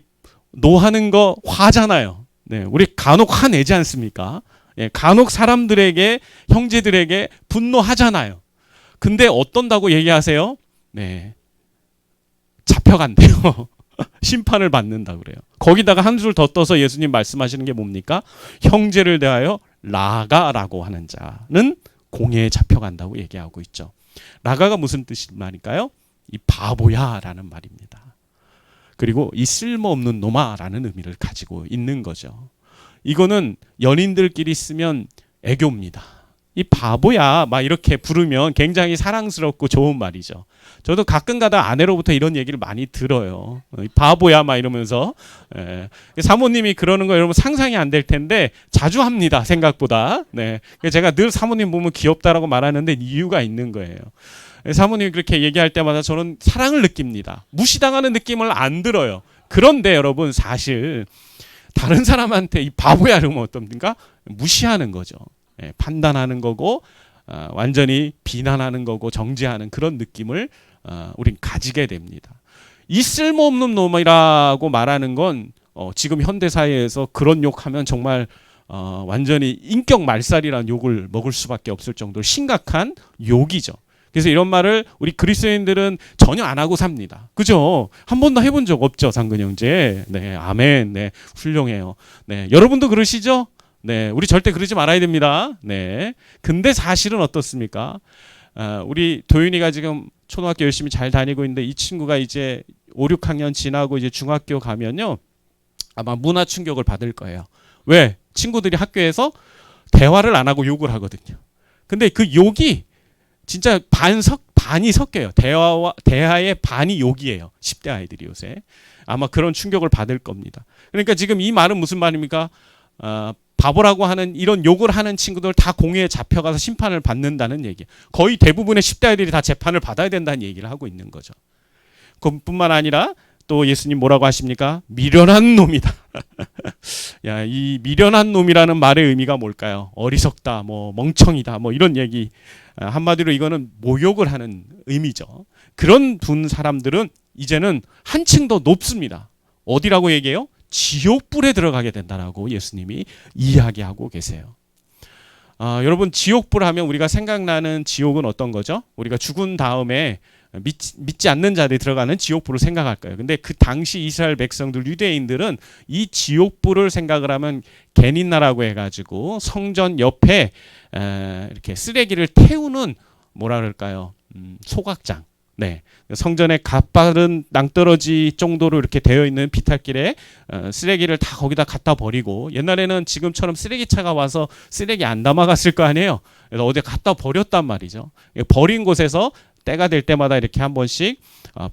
노하는 거 화잖아요. 네, 우리 간혹 화내지 않습니까? 예, 간혹 사람들에게 형제들에게 분노하잖아요. 근데 어떤다고 얘기하세요? 네, 잡혀간대요. 심판을 받는다 그래요. 거기다가 한 줄 더 떠서 예수님 말씀하시는 게 뭡니까? 형제를 대하여 라가라고 하는 자는 공회에 잡혀간다고 얘기하고 있죠. 라가가 무슨 뜻일까요? 이 바보야라는 말입니다. 그리고 이 쓸모없는 놈아라는 의미를 가지고 있는 거죠. 이거는 연인들끼리 쓰면 애교입니다. 이 바보야 막 이렇게 부르면 굉장히 사랑스럽고 좋은 말이죠. 저도 가끔가다 아내로부터 이런 얘기를 많이 들어요. 바보야 막 이러면서. 사모님이 그러는 거 여러분 상상이 안 될 텐데 자주 합니다. 생각보다. 네. 제가 늘 사모님 보면 귀엽다라고 말하는데 이유가 있는 거예요. 사모님이 그렇게 얘기할 때마다 저는 사랑을 느낍니다. 무시당하는 느낌을 안 들어요. 그런데 여러분 사실 다른 사람한테 이 바보야 이러면 어떻습니까? 무시하는 거죠. 판단하는 거고 완전히 비난하는 거고 정죄하는 그런 느낌을 우린 가지게 됩니다. 이 쓸모없는 놈이라고 말하는 건 지금 현대사회에서 그런 욕하면 정말 완전히 인격 말살이라는 욕을 먹을 수밖에 없을 정도로 심각한 욕이죠. 그래서 이런 말을 우리 그리스도인들은 전혀 안 하고 삽니다. 그죠? 한 번도 해본 적 없죠, 상근 형제. 네, 아멘. 네, 훌륭해요. 네, 여러분도 그러시죠? 네, 우리 절대 그러지 말아야 됩니다. 네. 근데 사실은 어떻습니까? 우리 도윤이가 지금 초등학교 열심히 잘 다니고 있는데 이 친구가 이제 5, 6학년 지나고 이제 중학교 가면요. 아마 문화 충격을 받을 거예요. 왜? 친구들이 학교에서 대화를 안 하고 욕을 하거든요. 근데 그 욕이 진짜 반이 섞여요. 대화의 반이 욕이에요. 10대 아이들이 요새. 아마 그런 충격을 받을 겁니다. 그러니까 지금 이 말은 무슨 말입니까? 바보라고 하는 이런 욕을 하는 친구들 다 공회에 잡혀가서 심판을 받는다는 얘기. 거의 대부분의 10대 아이들이 다 재판을 받아야 된다는 얘기를 하고 있는 거죠. 그뿐만 아니라 또 예수님 뭐라고 하십니까? 미련한 놈이다. 야, 이 미련한 놈이라는 말의 의미가 뭘까요? 어리석다, 뭐 멍청이다, 뭐 이런 얘기. 한마디로 이거는 모욕을 하는 의미죠. 그런 분 사람들은 이제는 한층 더 높습니다. 어디라고 얘기해요? 지옥불에 들어가게 된다라고 예수님이 이야기하고 계세요. 여러분, 지옥불 하면 우리가 생각나는 지옥은 어떤 거죠? 우리가 죽은 다음에 믿지 않는 자들이 들어가는 지옥불을 생각할 거예요. 근데 그 당시 이스라엘 백성들, 유대인들은 이 지옥불을 생각을 하면 게닌나라고 해가지고 성전 옆에 이렇게 쓰레기를 태우는 뭐라 그럴까요? 소각장. 네, 성전에 가파른 낭떠러지 정도로 이렇게 되어 있는 비탈길에 쓰레기를 다 거기다 갖다 버리고, 옛날에는 지금처럼 쓰레기차가 와서 쓰레기 안 담아갔을 거 아니에요. 그래서 어디 갖다 버렸단 말이죠. 버린 곳에서 때가 될 때마다 이렇게 한 번씩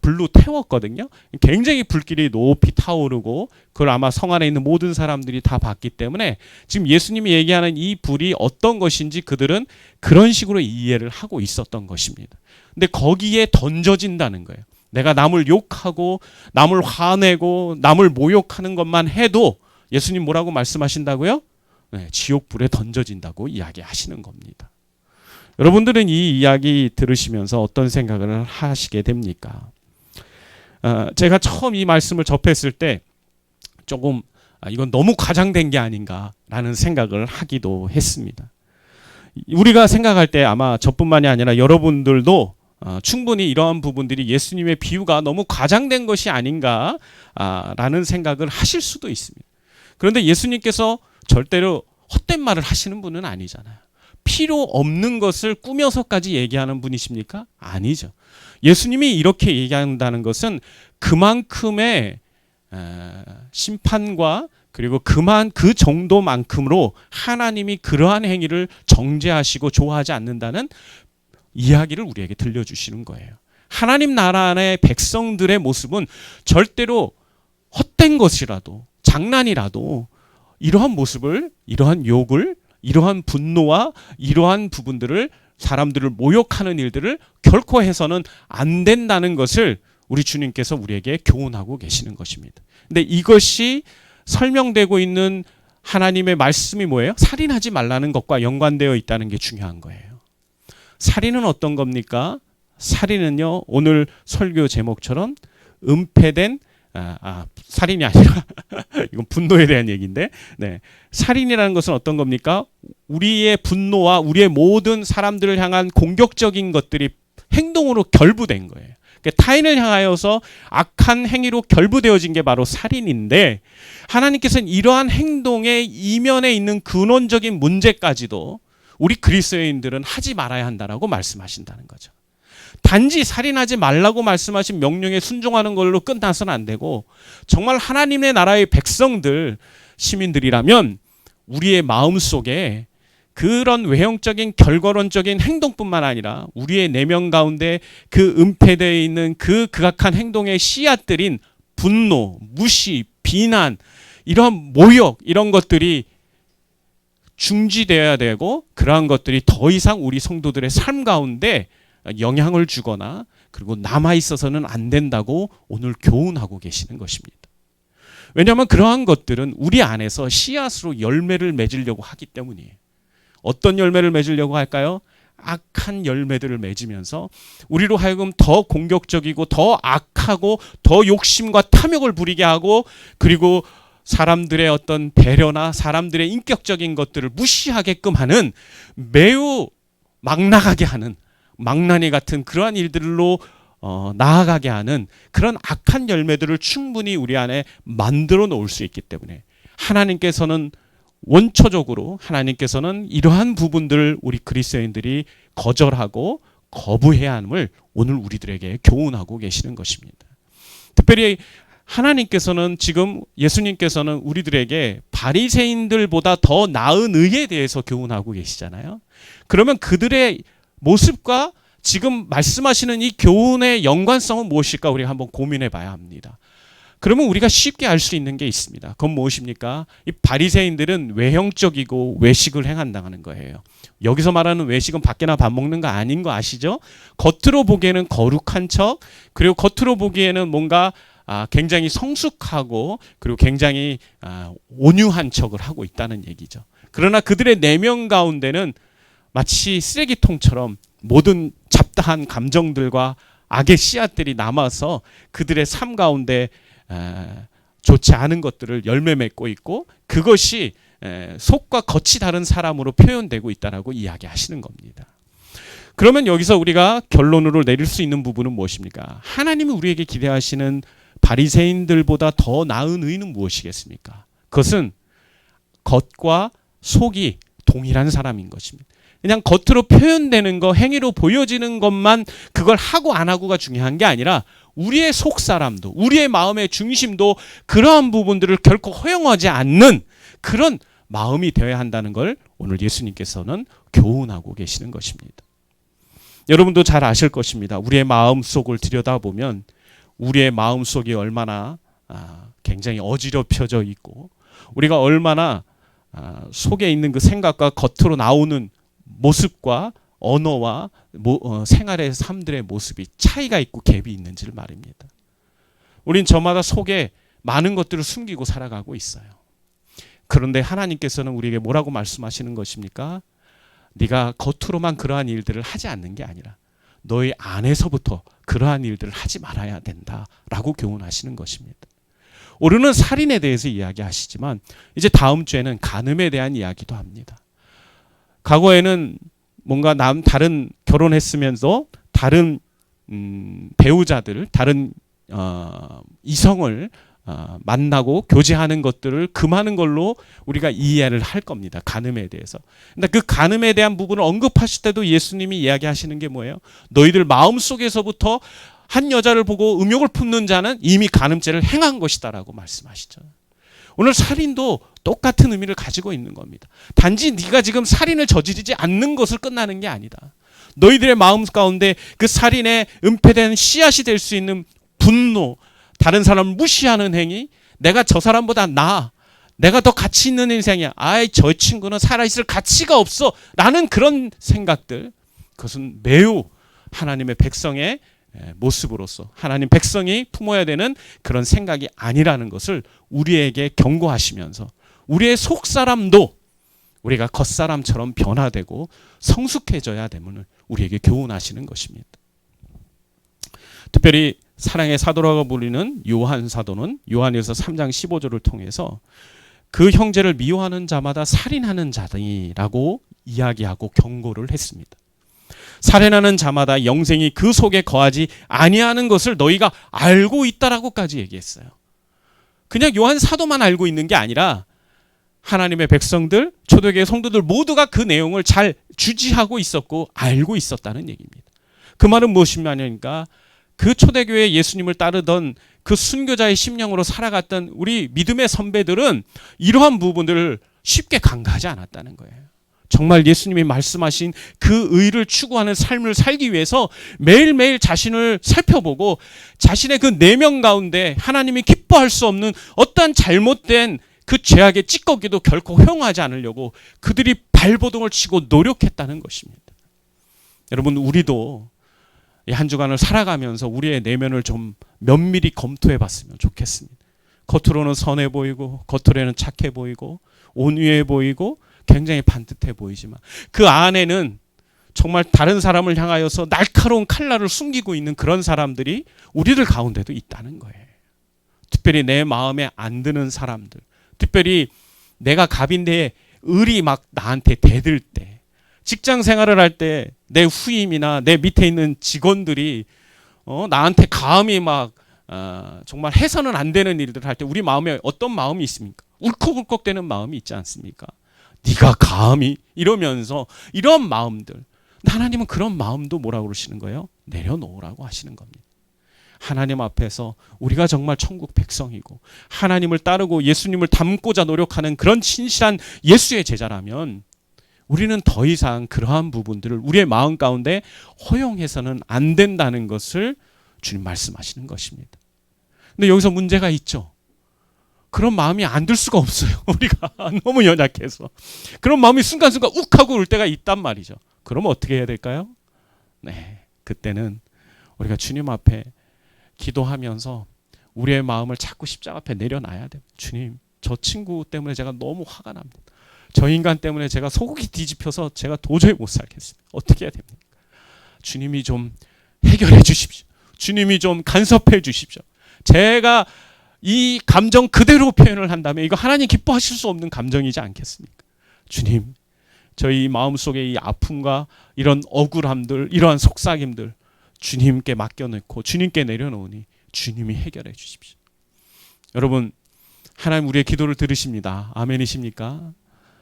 불로 태웠거든요. 굉장히 불길이 높이 타오르고 그걸 아마 성 안에 있는 모든 사람들이 다 봤기 때문에 지금 예수님이 얘기하는 이 불이 어떤 것인지 그들은 그런 식으로 이해를 하고 있었던 것입니다. 근데 거기에 던져진다는 거예요. 내가 남을 욕하고 남을 화내고 남을 모욕하는 것만 해도 예수님 뭐라고 말씀하신다고요? 네, 지옥불에 던져진다고 이야기하시는 겁니다. 여러분들은 이 이야기 들으시면서 어떤 생각을 하시게 됩니까? 제가 처음 이 말씀을 접했을 때 조금 이건 너무 과장된 게 아닌가라는 생각을 하기도 했습니다. 우리가 생각할 때 아마 저뿐만이 아니라 여러분들도 충분히 이러한 부분들이 예수님의 비유가 너무 과장된 것이 아닌가라는 생각을 하실 수도 있습니다. 그런데 예수님께서 절대로 헛된 말을 하시는 분은 아니잖아요. 필요 없는 것을 꾸며서까지 얘기하는 분이십니까? 아니죠. 예수님이 이렇게 얘기한다는 것은 그만큼의 심판과 그리고 그 정도만큼으로 하나님이 그러한 행위를 정죄하시고 좋아하지 않는다는 이야기를 우리에게 들려주시는 거예요. 하나님 나라 안의 백성들의 모습은 절대로 헛된 것이라도 장난이라도 이러한 모습을, 이러한 욕을, 이러한 분노와 이러한 부분들을, 사람들을 모욕하는 일들을 결코 해서는 안 된다는 것을 우리 주님께서 우리에게 교훈하고 계시는 것입니다. 근데 이것이 설명되고 있는 하나님의 말씀이 뭐예요? 살인하지 말라는 것과 연관되어 있다는 게 중요한 거예요. 살인은 어떤 겁니까? 살인은요, 오늘 설교 제목처럼 은폐된 살인이 아니라 이건 분노에 대한 얘기인데, 네, 살인이라는 것은 어떤 겁니까? 우리의 분노와 우리의 모든 사람들을 향한 공격적인 것들이 행동으로 결부된 거예요. 그러니까 타인을 향하여서 악한 행위로 결부되어진 게 바로 살인인데, 하나님께서는 이러한 행동의 이면에 있는 근원적인 문제까지도 우리 그리스도인들은 하지 말아야 한다라고 말씀하신다는 거죠. 단지 살인하지 말라고 말씀하신 명령에 순종하는 걸로 끝나서는 안 되고, 정말 하나님의 나라의 백성들, 시민들이라면 우리의 마음속에 그런 외형적인 결과론적인 행동뿐만 아니라 우리의 내면 가운데 그 은폐되어 있는 그 극악한 행동의 씨앗들인 분노, 무시, 비난, 이런 모욕, 이런 것들이 중지되어야 되고, 그러한 것들이 더 이상 우리 성도들의 삶 가운데 영향을 주거나 그리고 남아 있어서는 안 된다고 오늘 교훈하고 계시는 것입니다. 왜냐하면 그러한 것들은 우리 안에서 씨앗으로 열매를 맺으려고 하기 때문이에요. 어떤 열매를 맺으려고 할까요? 악한 열매들을 맺으면서 우리로 하여금 더 공격적이고 더 악하고 더 욕심과 탐욕을 부리게 하고, 그리고 사람들의 어떤 배려나 사람들의 인격적인 것들을 무시하게끔 하는, 매우 막 나가게 하는, 망나니 같은 그러한 일들로 나아가게 하는 그런 악한 열매들을 충분히 우리 안에 만들어 놓을 수 있기 때문에 하나님께서는 원초적으로 이러한 부분들을 우리 그리스도인들이 거절하고 거부해야 함을 오늘 우리들에게 교훈하고 계시는 것입니다. 특별히 하나님께서는, 지금 예수님께서는 우리들에게 바리새인들보다 더 나은 의에 대해서 교훈하고 계시잖아요. 그러면 그들의 모습과 지금 말씀하시는 이 교훈의 연관성은 무엇일까 우리가 한번 고민해 봐야 합니다. 그러면 우리가 쉽게 알 수 있는 게 있습니다. 그건 무엇입니까? 이 바리새인들은 외형적이고 외식을 행한다는 거예요. 여기서 말하는 외식은 밖에나 밥 먹는 거 아닌 거 아시죠? 겉으로 보기에는 거룩한 척, 그리고 겉으로 보기에는 뭔가 굉장히 성숙하고 그리고 굉장히 온유한 척을 하고 있다는 얘기죠. 그러나 그들의 내면 가운데는 마치 쓰레기통처럼 모든 잡다한 감정들과 악의 씨앗들이 남아서 그들의 삶 가운데 좋지 않은 것들을 열매 맺고 있고, 그것이 속과 겉이 다른 사람으로 표현되고 있다라고 이야기하시는 겁니다. 그러면 여기서 우리가 결론으로 내릴 수 있는 부분은 무엇입니까? 하나님이 우리에게 기대하시는 바리새인들보다 더 나은 의는 무엇이겠습니까? 그것은 겉과 속이 동일한 사람인 것입니다. 그냥 겉으로 표현되는 거, 행위로 보여지는 것만, 그걸 하고 안 하고가 중요한 게 아니라 우리의 속 사람도, 우리의 마음의 중심도 그러한 부분들을 결코 허용하지 않는 그런 마음이 되어야 한다는 걸 오늘 예수님께서는 교훈하고 계시는 것입니다. 여러분도 잘 아실 것입니다. 우리의 마음 속을 들여다보면 우리의 마음 속이 얼마나 굉장히 어지럽혀져 있고, 우리가 얼마나 속에 있는 그 생각과 겉으로 나오는 모습과 언어와 생활의 삶들의 모습이 차이가 있고 갭이 있는지를 말입니다. 우린 저마다 속에 많은 것들을 숨기고 살아가고 있어요. 그런데 하나님께서는 우리에게 뭐라고 말씀하시는 것입니까? 네가 겉으로만 그러한 일들을 하지 않는 게 아니라 너희 안에서부터 그러한 일들을 하지 말아야 된다라고 교훈하시는 것입니다. 오늘은 살인에 대해서 이야기하시지만 이제 다음 주에는 간음에 대한 이야기도 합니다. 과거에는 뭔가 다른 결혼했으면서 다른 배우자들, 다른 이성을 만나고 교제하는 것들을 금하는 걸로 우리가 이해를 할 겁니다. 간음에 대해서. 근데 그 간음에 대한 부분을 언급하실 때도 예수님이 이야기하시는 게 뭐예요? 너희들 마음속에서부터 한 여자를 보고 음욕을 품는 자는 이미 간음죄를 행한 것이다라고 말씀하시죠. 오늘 살인도 똑같은 의미를 가지고 있는 겁니다. 단지 네가 지금 살인을 저지르지 않는 것을 끝나는 게 아니다. 너희들의 마음 가운데 그 살인의 은폐된 씨앗이 될 수 있는 분노, 다른 사람을 무시하는 행위, 내가 저 사람보다 나아, 내가 더 가치 있는 인생이야, 아이 저 친구는 살아있을 가치가 없어 라는 그런 생각들, 그것은 매우 하나님의 백성의 모습으로서 하나님 백성이 품어야 되는 그런 생각이 아니라는 것을 우리에게 경고하시면서 우리의 속사람도 우리가 겉사람처럼 변화되고 성숙해져야 됨을 우리에게 교훈하시는 것입니다. 특별히 사랑의 사도라고 불리는 요한 사도는 요한일서 3장 15절을 통해서 그 형제를 미워하는 자마다 살인하는 자들이라고 이야기하고 경고를 했습니다. 살인하는 자마다 영생이 그 속에 거하지 아니하는 것을 너희가 알고 있다라고까지 얘기했어요. 그냥 요한 사도만 알고 있는 게 아니라 하나님의 백성들, 초대교회 성도들 모두가 그 내용을 잘 주지하고 있었고 알고 있었다는 얘기입니다. 그 말은 무엇이냐니까 그 초대교회 예수님을 따르던 그 순교자의 심령으로 살아갔던 우리 믿음의 선배들은 이러한 부분들을 쉽게 간과하지 않았다는 거예요. 정말 예수님이 말씀하신 그 의를 추구하는 삶을 살기 위해서 매일매일 자신을 살펴보고 자신의 그 내면 가운데 하나님이 기뻐할 수 없는 어떠한 잘못된 그 죄악의 찌꺼기도 결코 허용하지 않으려고 그들이 발버둥을 치고 노력했다는 것입니다. 여러분, 우리도 이 한 주간을 살아가면서 우리의 내면을 좀 면밀히 검토해 봤으면 좋겠습니다. 겉으로는 선해 보이고 겉으로는 착해 보이고 온유해 보이고 굉장히 반듯해 보이지만 그 안에는 정말 다른 사람을 향하여서 날카로운 칼날을 숨기고 있는 그런 사람들이 우리들 가운데도 있다는 거예요. 특별히 내 마음에 안 드는 사람들, 특별히 내가 갑인데 을이 막 나한테 대들 때, 직장 생활을 할 때 내 후임이나 내 밑에 있는 직원들이 나한테 감히 막 정말 해서는 안 되는 일들을 할 때 우리 마음에 어떤 마음이 있습니까? 울컥울컥대는 마음이 있지 않습니까? 네가 감히 이러면서 이런 마음들, 하나님은 그런 마음도 뭐라고 그러시는 거예요? 내려놓으라고 하시는 겁니다. 하나님 앞에서 우리가 정말 천국 백성이고 하나님을 따르고 예수님을 닮고자 노력하는 그런 진실한 예수의 제자라면 우리는 더 이상 그러한 부분들을 우리의 마음 가운데 허용해서는 안 된다는 것을 주님 말씀하시는 것입니다. 근데 여기서 문제가 있죠. 그런 마음이 안 들 수가 없어요. 우리가 너무 연약해서. 그런 마음이 순간순간 욱하고 올 때가 있단 말이죠. 그럼 어떻게 해야 될까요? 네, 그때는 우리가 주님 앞에 기도하면서 우리의 마음을 자꾸 십자가 앞에 내려놔야 됩니다. 주님, 저 친구 때문에 제가 너무 화가 납니다. 저 인간 때문에 제가 속이 뒤집혀서 제가 도저히 못 살겠습니다. 어떻게 해야 됩니까? 주님이 좀 해결해 주십시오. 주님이 좀 간섭해 주십시오. 제가 이 감정 그대로 표현을 한다면 이거 하나님 기뻐하실 수 없는 감정이지 않겠습니까? 주님, 저희 마음속에 이 아픔과 이런 억울함들, 이러한 속삭임들 주님께 맡겨놓고 주님께 내려놓으니 주님이 해결해 주십시오. 여러분, 하나님 우리의 기도를 들으십니다. 아멘이십니까?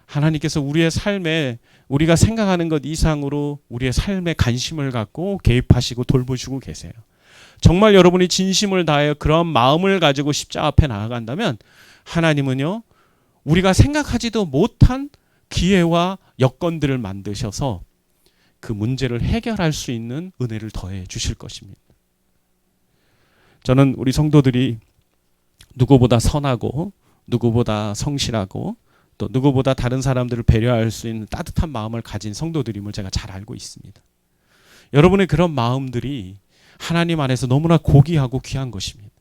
하나님께서 우리의 삶에 우리가 생각하는 것 이상으로 우리의 삶에 관심을 갖고 개입하시고 돌보시고 계세요. 정말 여러분이 진심을 다하여 그런 마음을 가지고 십자가 앞에 나아간다면 하나님은요, 우리가 생각하지도 못한 기회와 여건들을 만드셔서 그 문제를 해결할 수 있는 은혜를 더해 주실 것입니다. 저는 우리 성도들이 누구보다 선하고 누구보다 성실하고 또 누구보다 다른 사람들을 배려할 수 있는 따뜻한 마음을 가진 성도들임을 제가 잘 알고 있습니다. 여러분의 그런 마음들이 하나님 안에서 너무나 고귀하고 귀한 것입니다.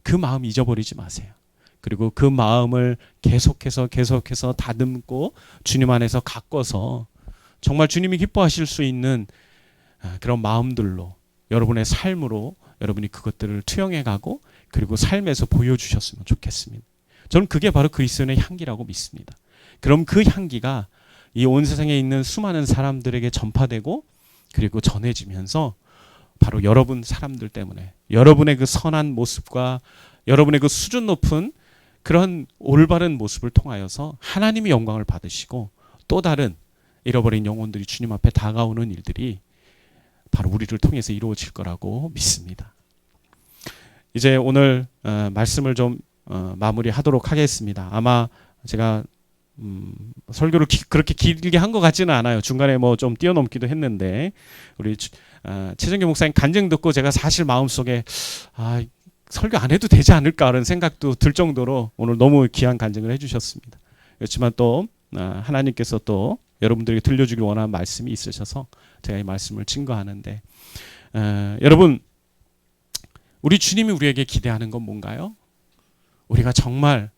그 마음 잊어버리지 마세요. 그리고 그 마음을 계속해서 다듬고 주님 안에서 가꿔서 정말 주님이 기뻐하실 수 있는 그런 마음들로 여러분의 삶으로 여러분이 그것들을 투영해 가고 그리고 삶에서 보여주셨으면 좋겠습니다. 저는 그게 바로 그리스도의 향기라고 믿습니다. 그럼 그 향기가 이 온 세상에 있는 수많은 사람들에게 전파되고 그리고 전해지면서 바로 여러분 사람들 때문에 여러분의 그 선한 모습과 여러분의 그 수준 높은 그런 올바른 모습을 통하여서 하나님이 영광을 받으시고 또 다른 잃어버린 영혼들이 주님 앞에 다가오는 일들이 바로 우리를 통해서 이루어질 거라고 믿습니다. 이제 오늘 말씀을 좀 마무리하도록 하겠습니다. 아마 제가 설교를 그렇게 길게 한 것 같지는 않아요. 중간에 뭐 좀 뛰어넘기도 했는데 우리 최정규 목사님 간증 듣고 제가 사실 마음속에 설교 안 해도 되지 않을까 하는 생각도 들 정도로 오늘 너무 귀한 간증을 해주셨습니다. 그렇지만 또 하나님께서 또 여러분들에게 들려주길 원하는 말씀이 있으셔서 제가 이 말씀을 증거하는데 여러분, 우리 주님이 우리에게 기대하는 건 뭔가요? 우리가 정말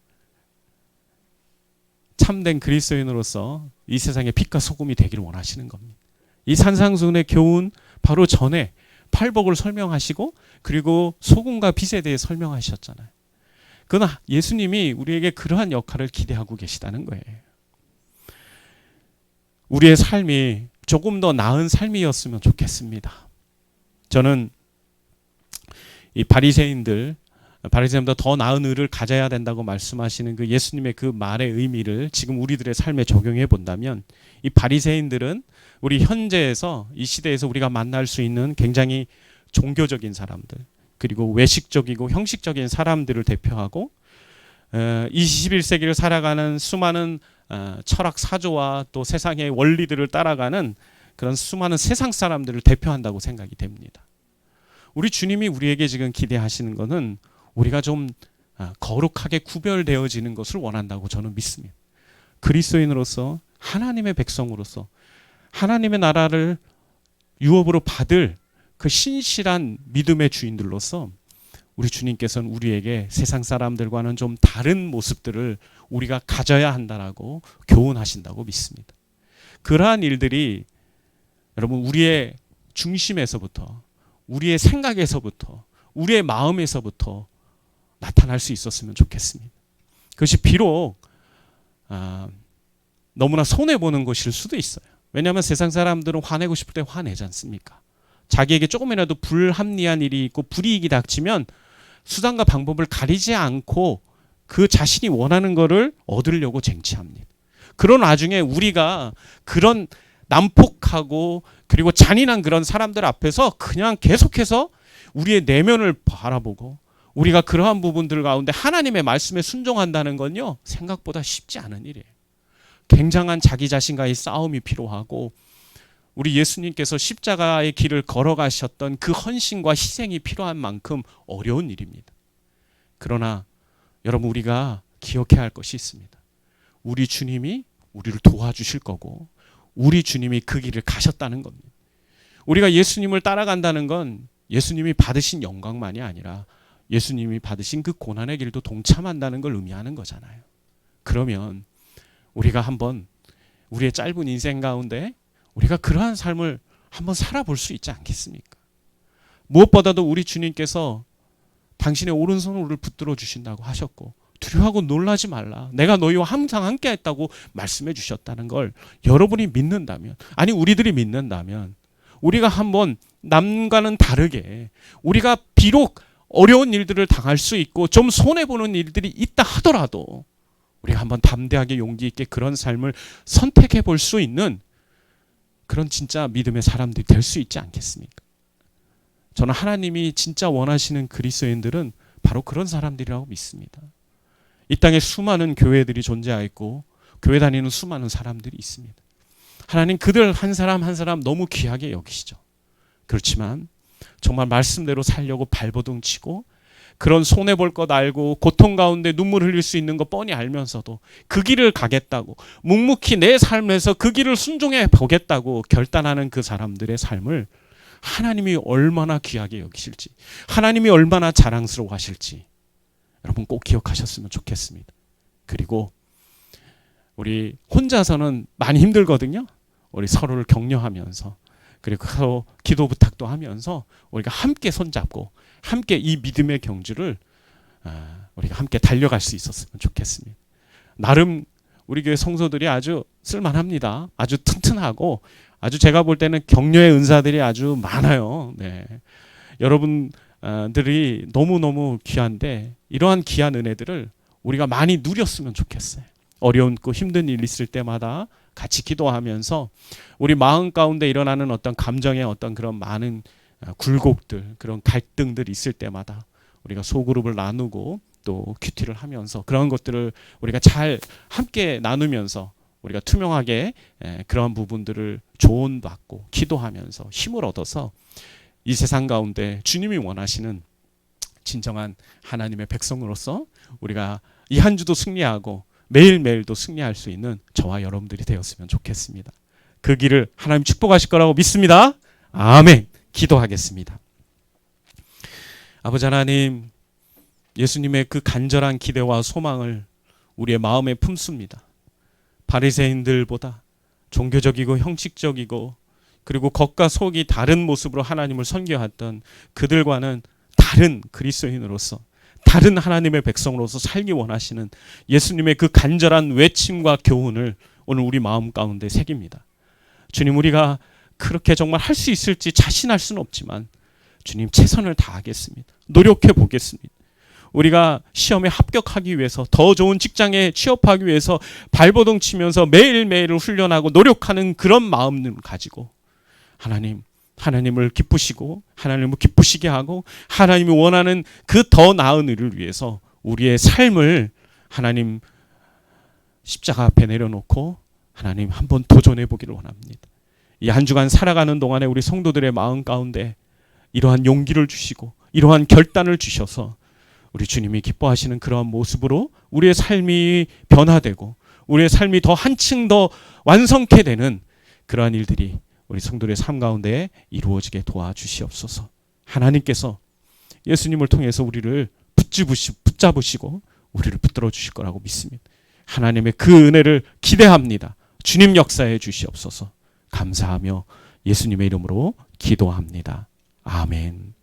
참된 그리스도인으로서 이 세상의 빛과 소금이 되기를 원하시는 겁니다. 이 산상수훈의 교훈 바로 전에 팔복을 설명하시고 그리고 소금과 빛에 대해 설명하셨잖아요. 그건 예수님이 우리에게 그러한 역할을 기대하고 계시다는 거예요. 우리의 삶이 조금 더 나은 삶이었으면 좋겠습니다. 저는 이 바리새인보다 더 나은 의를 가져야 된다고 말씀하시는 그 예수님의 그 말의 의미를 지금 우리들의 삶에 적용해 본다면 이 바리새인들은 우리 현재에서 이 시대에서 우리가 만날 수 있는 굉장히 종교적인 사람들 그리고 외식적이고 형식적인 사람들을 대표하고 21세기를 살아가는 수많은 철학 사조와 또 세상의 원리들을 따라가는 그런 수많은 세상 사람들을 대표한다고 생각이 됩니다. 우리 주님이 우리에게 지금 기대하시는 것은 우리가 좀 거룩하게 구별되어지는 것을 원한다고 저는 믿습니다. 그리스도인으로서 하나님의 백성으로서 하나님의 나라를 유업으로 받을 그 신실한 믿음의 주인들로서 우리 주님께서는 우리에게 세상 사람들과는 좀 다른 모습들을 우리가 가져야 한다라고 교훈하신다고 믿습니다. 그러한 일들이 여러분 우리의 중심에서부터 우리의 생각에서부터 우리의 마음에서부터 나타날 수 있었으면 좋겠습니다. 그것이 비록 너무나 손해보는 것일 수도 있어요. 왜냐하면 세상 사람들은 화내고 싶을 때 화내지 않습니까? 자기에게 조금이라도 불합리한 일이 있고 불이익이 닥치면 수단과 방법을 가리지 않고 그 자신이 원하는 것을 얻으려고 쟁취합니다. 그런 와중에 우리가 그런 난폭하고 그리고 잔인한 그런 사람들 앞에서 그냥 계속해서 우리의 내면을 바라보고 우리가 그러한 부분들 가운데 하나님의 말씀에 순종한다는 건요 생각보다 쉽지 않은 일이에요. 굉장한 자기 자신과의 싸움이 필요하고 우리 예수님께서 십자가의 길을 걸어가셨던 그 헌신과 희생이 필요한 만큼 어려운 일입니다. 그러나 여러분 우리가 기억해야 할 것이 있습니다. 우리 주님이 우리를 도와주실 거고 우리 주님이 그 길을 가셨다는 겁니다. 우리가 예수님을 따라간다는 건 예수님이 받으신 영광만이 아니라 예수님이 받으신 그 고난의 길도 동참한다는 걸 의미하는 거잖아요. 그러면 우리가 한번 우리의 짧은 인생 가운데 우리가 그러한 삶을 한번 살아볼 수 있지 않겠습니까? 무엇보다도 우리 주님께서 당신의 오른손으로 우리를 붙들어 주신다고 하셨고 두려워하고 놀라지 말라. 내가 너희와 항상 함께 했다고 말씀해 주셨다는 걸 여러분이 믿는다면, 아니 우리들이 믿는다면 우리가 한번 남과는 다르게 우리가 비록 어려운 일들을 당할 수 있고 좀 손해보는 일들이 있다 하더라도 우리가 한번 담대하게 용기 있게 그런 삶을 선택해 볼 수 있는 그런 진짜 믿음의 사람들이 될 수 있지 않겠습니까? 저는 하나님이 진짜 원하시는 그리스도인들은 바로 그런 사람들이라고 믿습니다. 이 땅에 수많은 교회들이 존재하고 교회 다니는 수많은 사람들이 있습니다. 하나님 그들 한 사람 한 사람 너무 귀하게 여기시죠. 그렇지만 정말 말씀대로 살려고 발버둥 치고 그런 손해볼 것 알고 고통 가운데 눈물 흘릴 수 있는 거 뻔히 알면서도 그 길을 가겠다고 묵묵히 내 삶에서 그 길을 순종해 보겠다고 결단하는 그 사람들의 삶을 하나님이 얼마나 귀하게 여기실지, 하나님이 얼마나 자랑스러워 하실지 여러분 꼭 기억하셨으면 좋겠습니다. 그리고 우리 혼자서는 많이 힘들거든요. 우리 서로를 격려하면서 그리고 서로 기도 부탁도 하면서 우리가 함께 손잡고 함께 이 믿음의 경주를 우리가 함께 달려갈 수 있었으면 좋겠습니다. 나름 우리 교회 성도들이 아주 쓸만합니다. 아주 튼튼하고 아주 제가 볼 때는 격려의 은사들이 아주 많아요. 네. 여러분들이 너무너무 귀한데 이러한 귀한 은혜들을 우리가 많이 누렸으면 좋겠어요. 어려운고 힘든 일 있을 때마다 같이 기도하면서 우리 마음 가운데 일어나는 어떤 감정의 어떤 그런 많은 굴곡들, 그런 갈등들이 있을 때마다 우리가 소그룹을 나누고 또 큐티를 하면서 그런 것들을 우리가 잘 함께 나누면서 우리가 투명하게 그런 부분들을 조언받고 기도하면서 힘을 얻어서 이 세상 가운데 주님이 원하시는 진정한 하나님의 백성으로서 우리가 이 한 주도 승리하고 매일매일도 승리할 수 있는 저와 여러분들이 되었으면 좋겠습니다. 그 길을 하나님 축복하실 거라고 믿습니다. 아멘. 기도하겠습니다. 아버지 하나님, 예수님의 그 간절한 기대와 소망을 우리의 마음에 품습니다. 바리새인들보다 종교적이고 형식적이고 그리고 겉과 속이 다른 모습으로 하나님을 섬겨왔던 그들과는 다른 그리스도인으로서 다른 하나님의 백성으로서 살기 원하시는 예수님의 그 간절한 외침과 교훈을 오늘 우리 마음 가운데 새깁니다. 주님, 우리가 그렇게 정말 할 수 있을지 자신할 수는 없지만 주님 최선을 다하겠습니다. 노력해 보겠습니다. 우리가 시험에 합격하기 위해서 더 좋은 직장에 취업하기 위해서 발버둥 치면서 매일매일을 훈련하고 노력하는 그런 마음을 가지고 하나님을 기쁘시고 하나님을 기쁘시게 하고 하나님이 원하는 그 더 나은 일을 위해서 우리의 삶을 하나님 십자가 앞에 내려놓고 하나님 한번 도전해 보기를 원합니다. 이 한 주간 살아가는 동안에 우리 성도들의 마음 가운데 이러한 용기를 주시고 이러한 결단을 주셔서 우리 주님이 기뻐하시는 그러한 모습으로 우리의 삶이 변화되고 우리의 삶이 더 한층 더 완성케 되는 그러한 일들이 우리 성도들의 삶 가운데 이루어지게 도와주시옵소서. 하나님께서 예수님을 통해서 우리를 붙잡으시고 우리를 붙들어 주실 거라고 믿습니다. 하나님의 그 은혜를 기대합니다. 주님 역사해 주시옵소서. 감사하며 예수님의 이름으로 기도합니다. 아멘.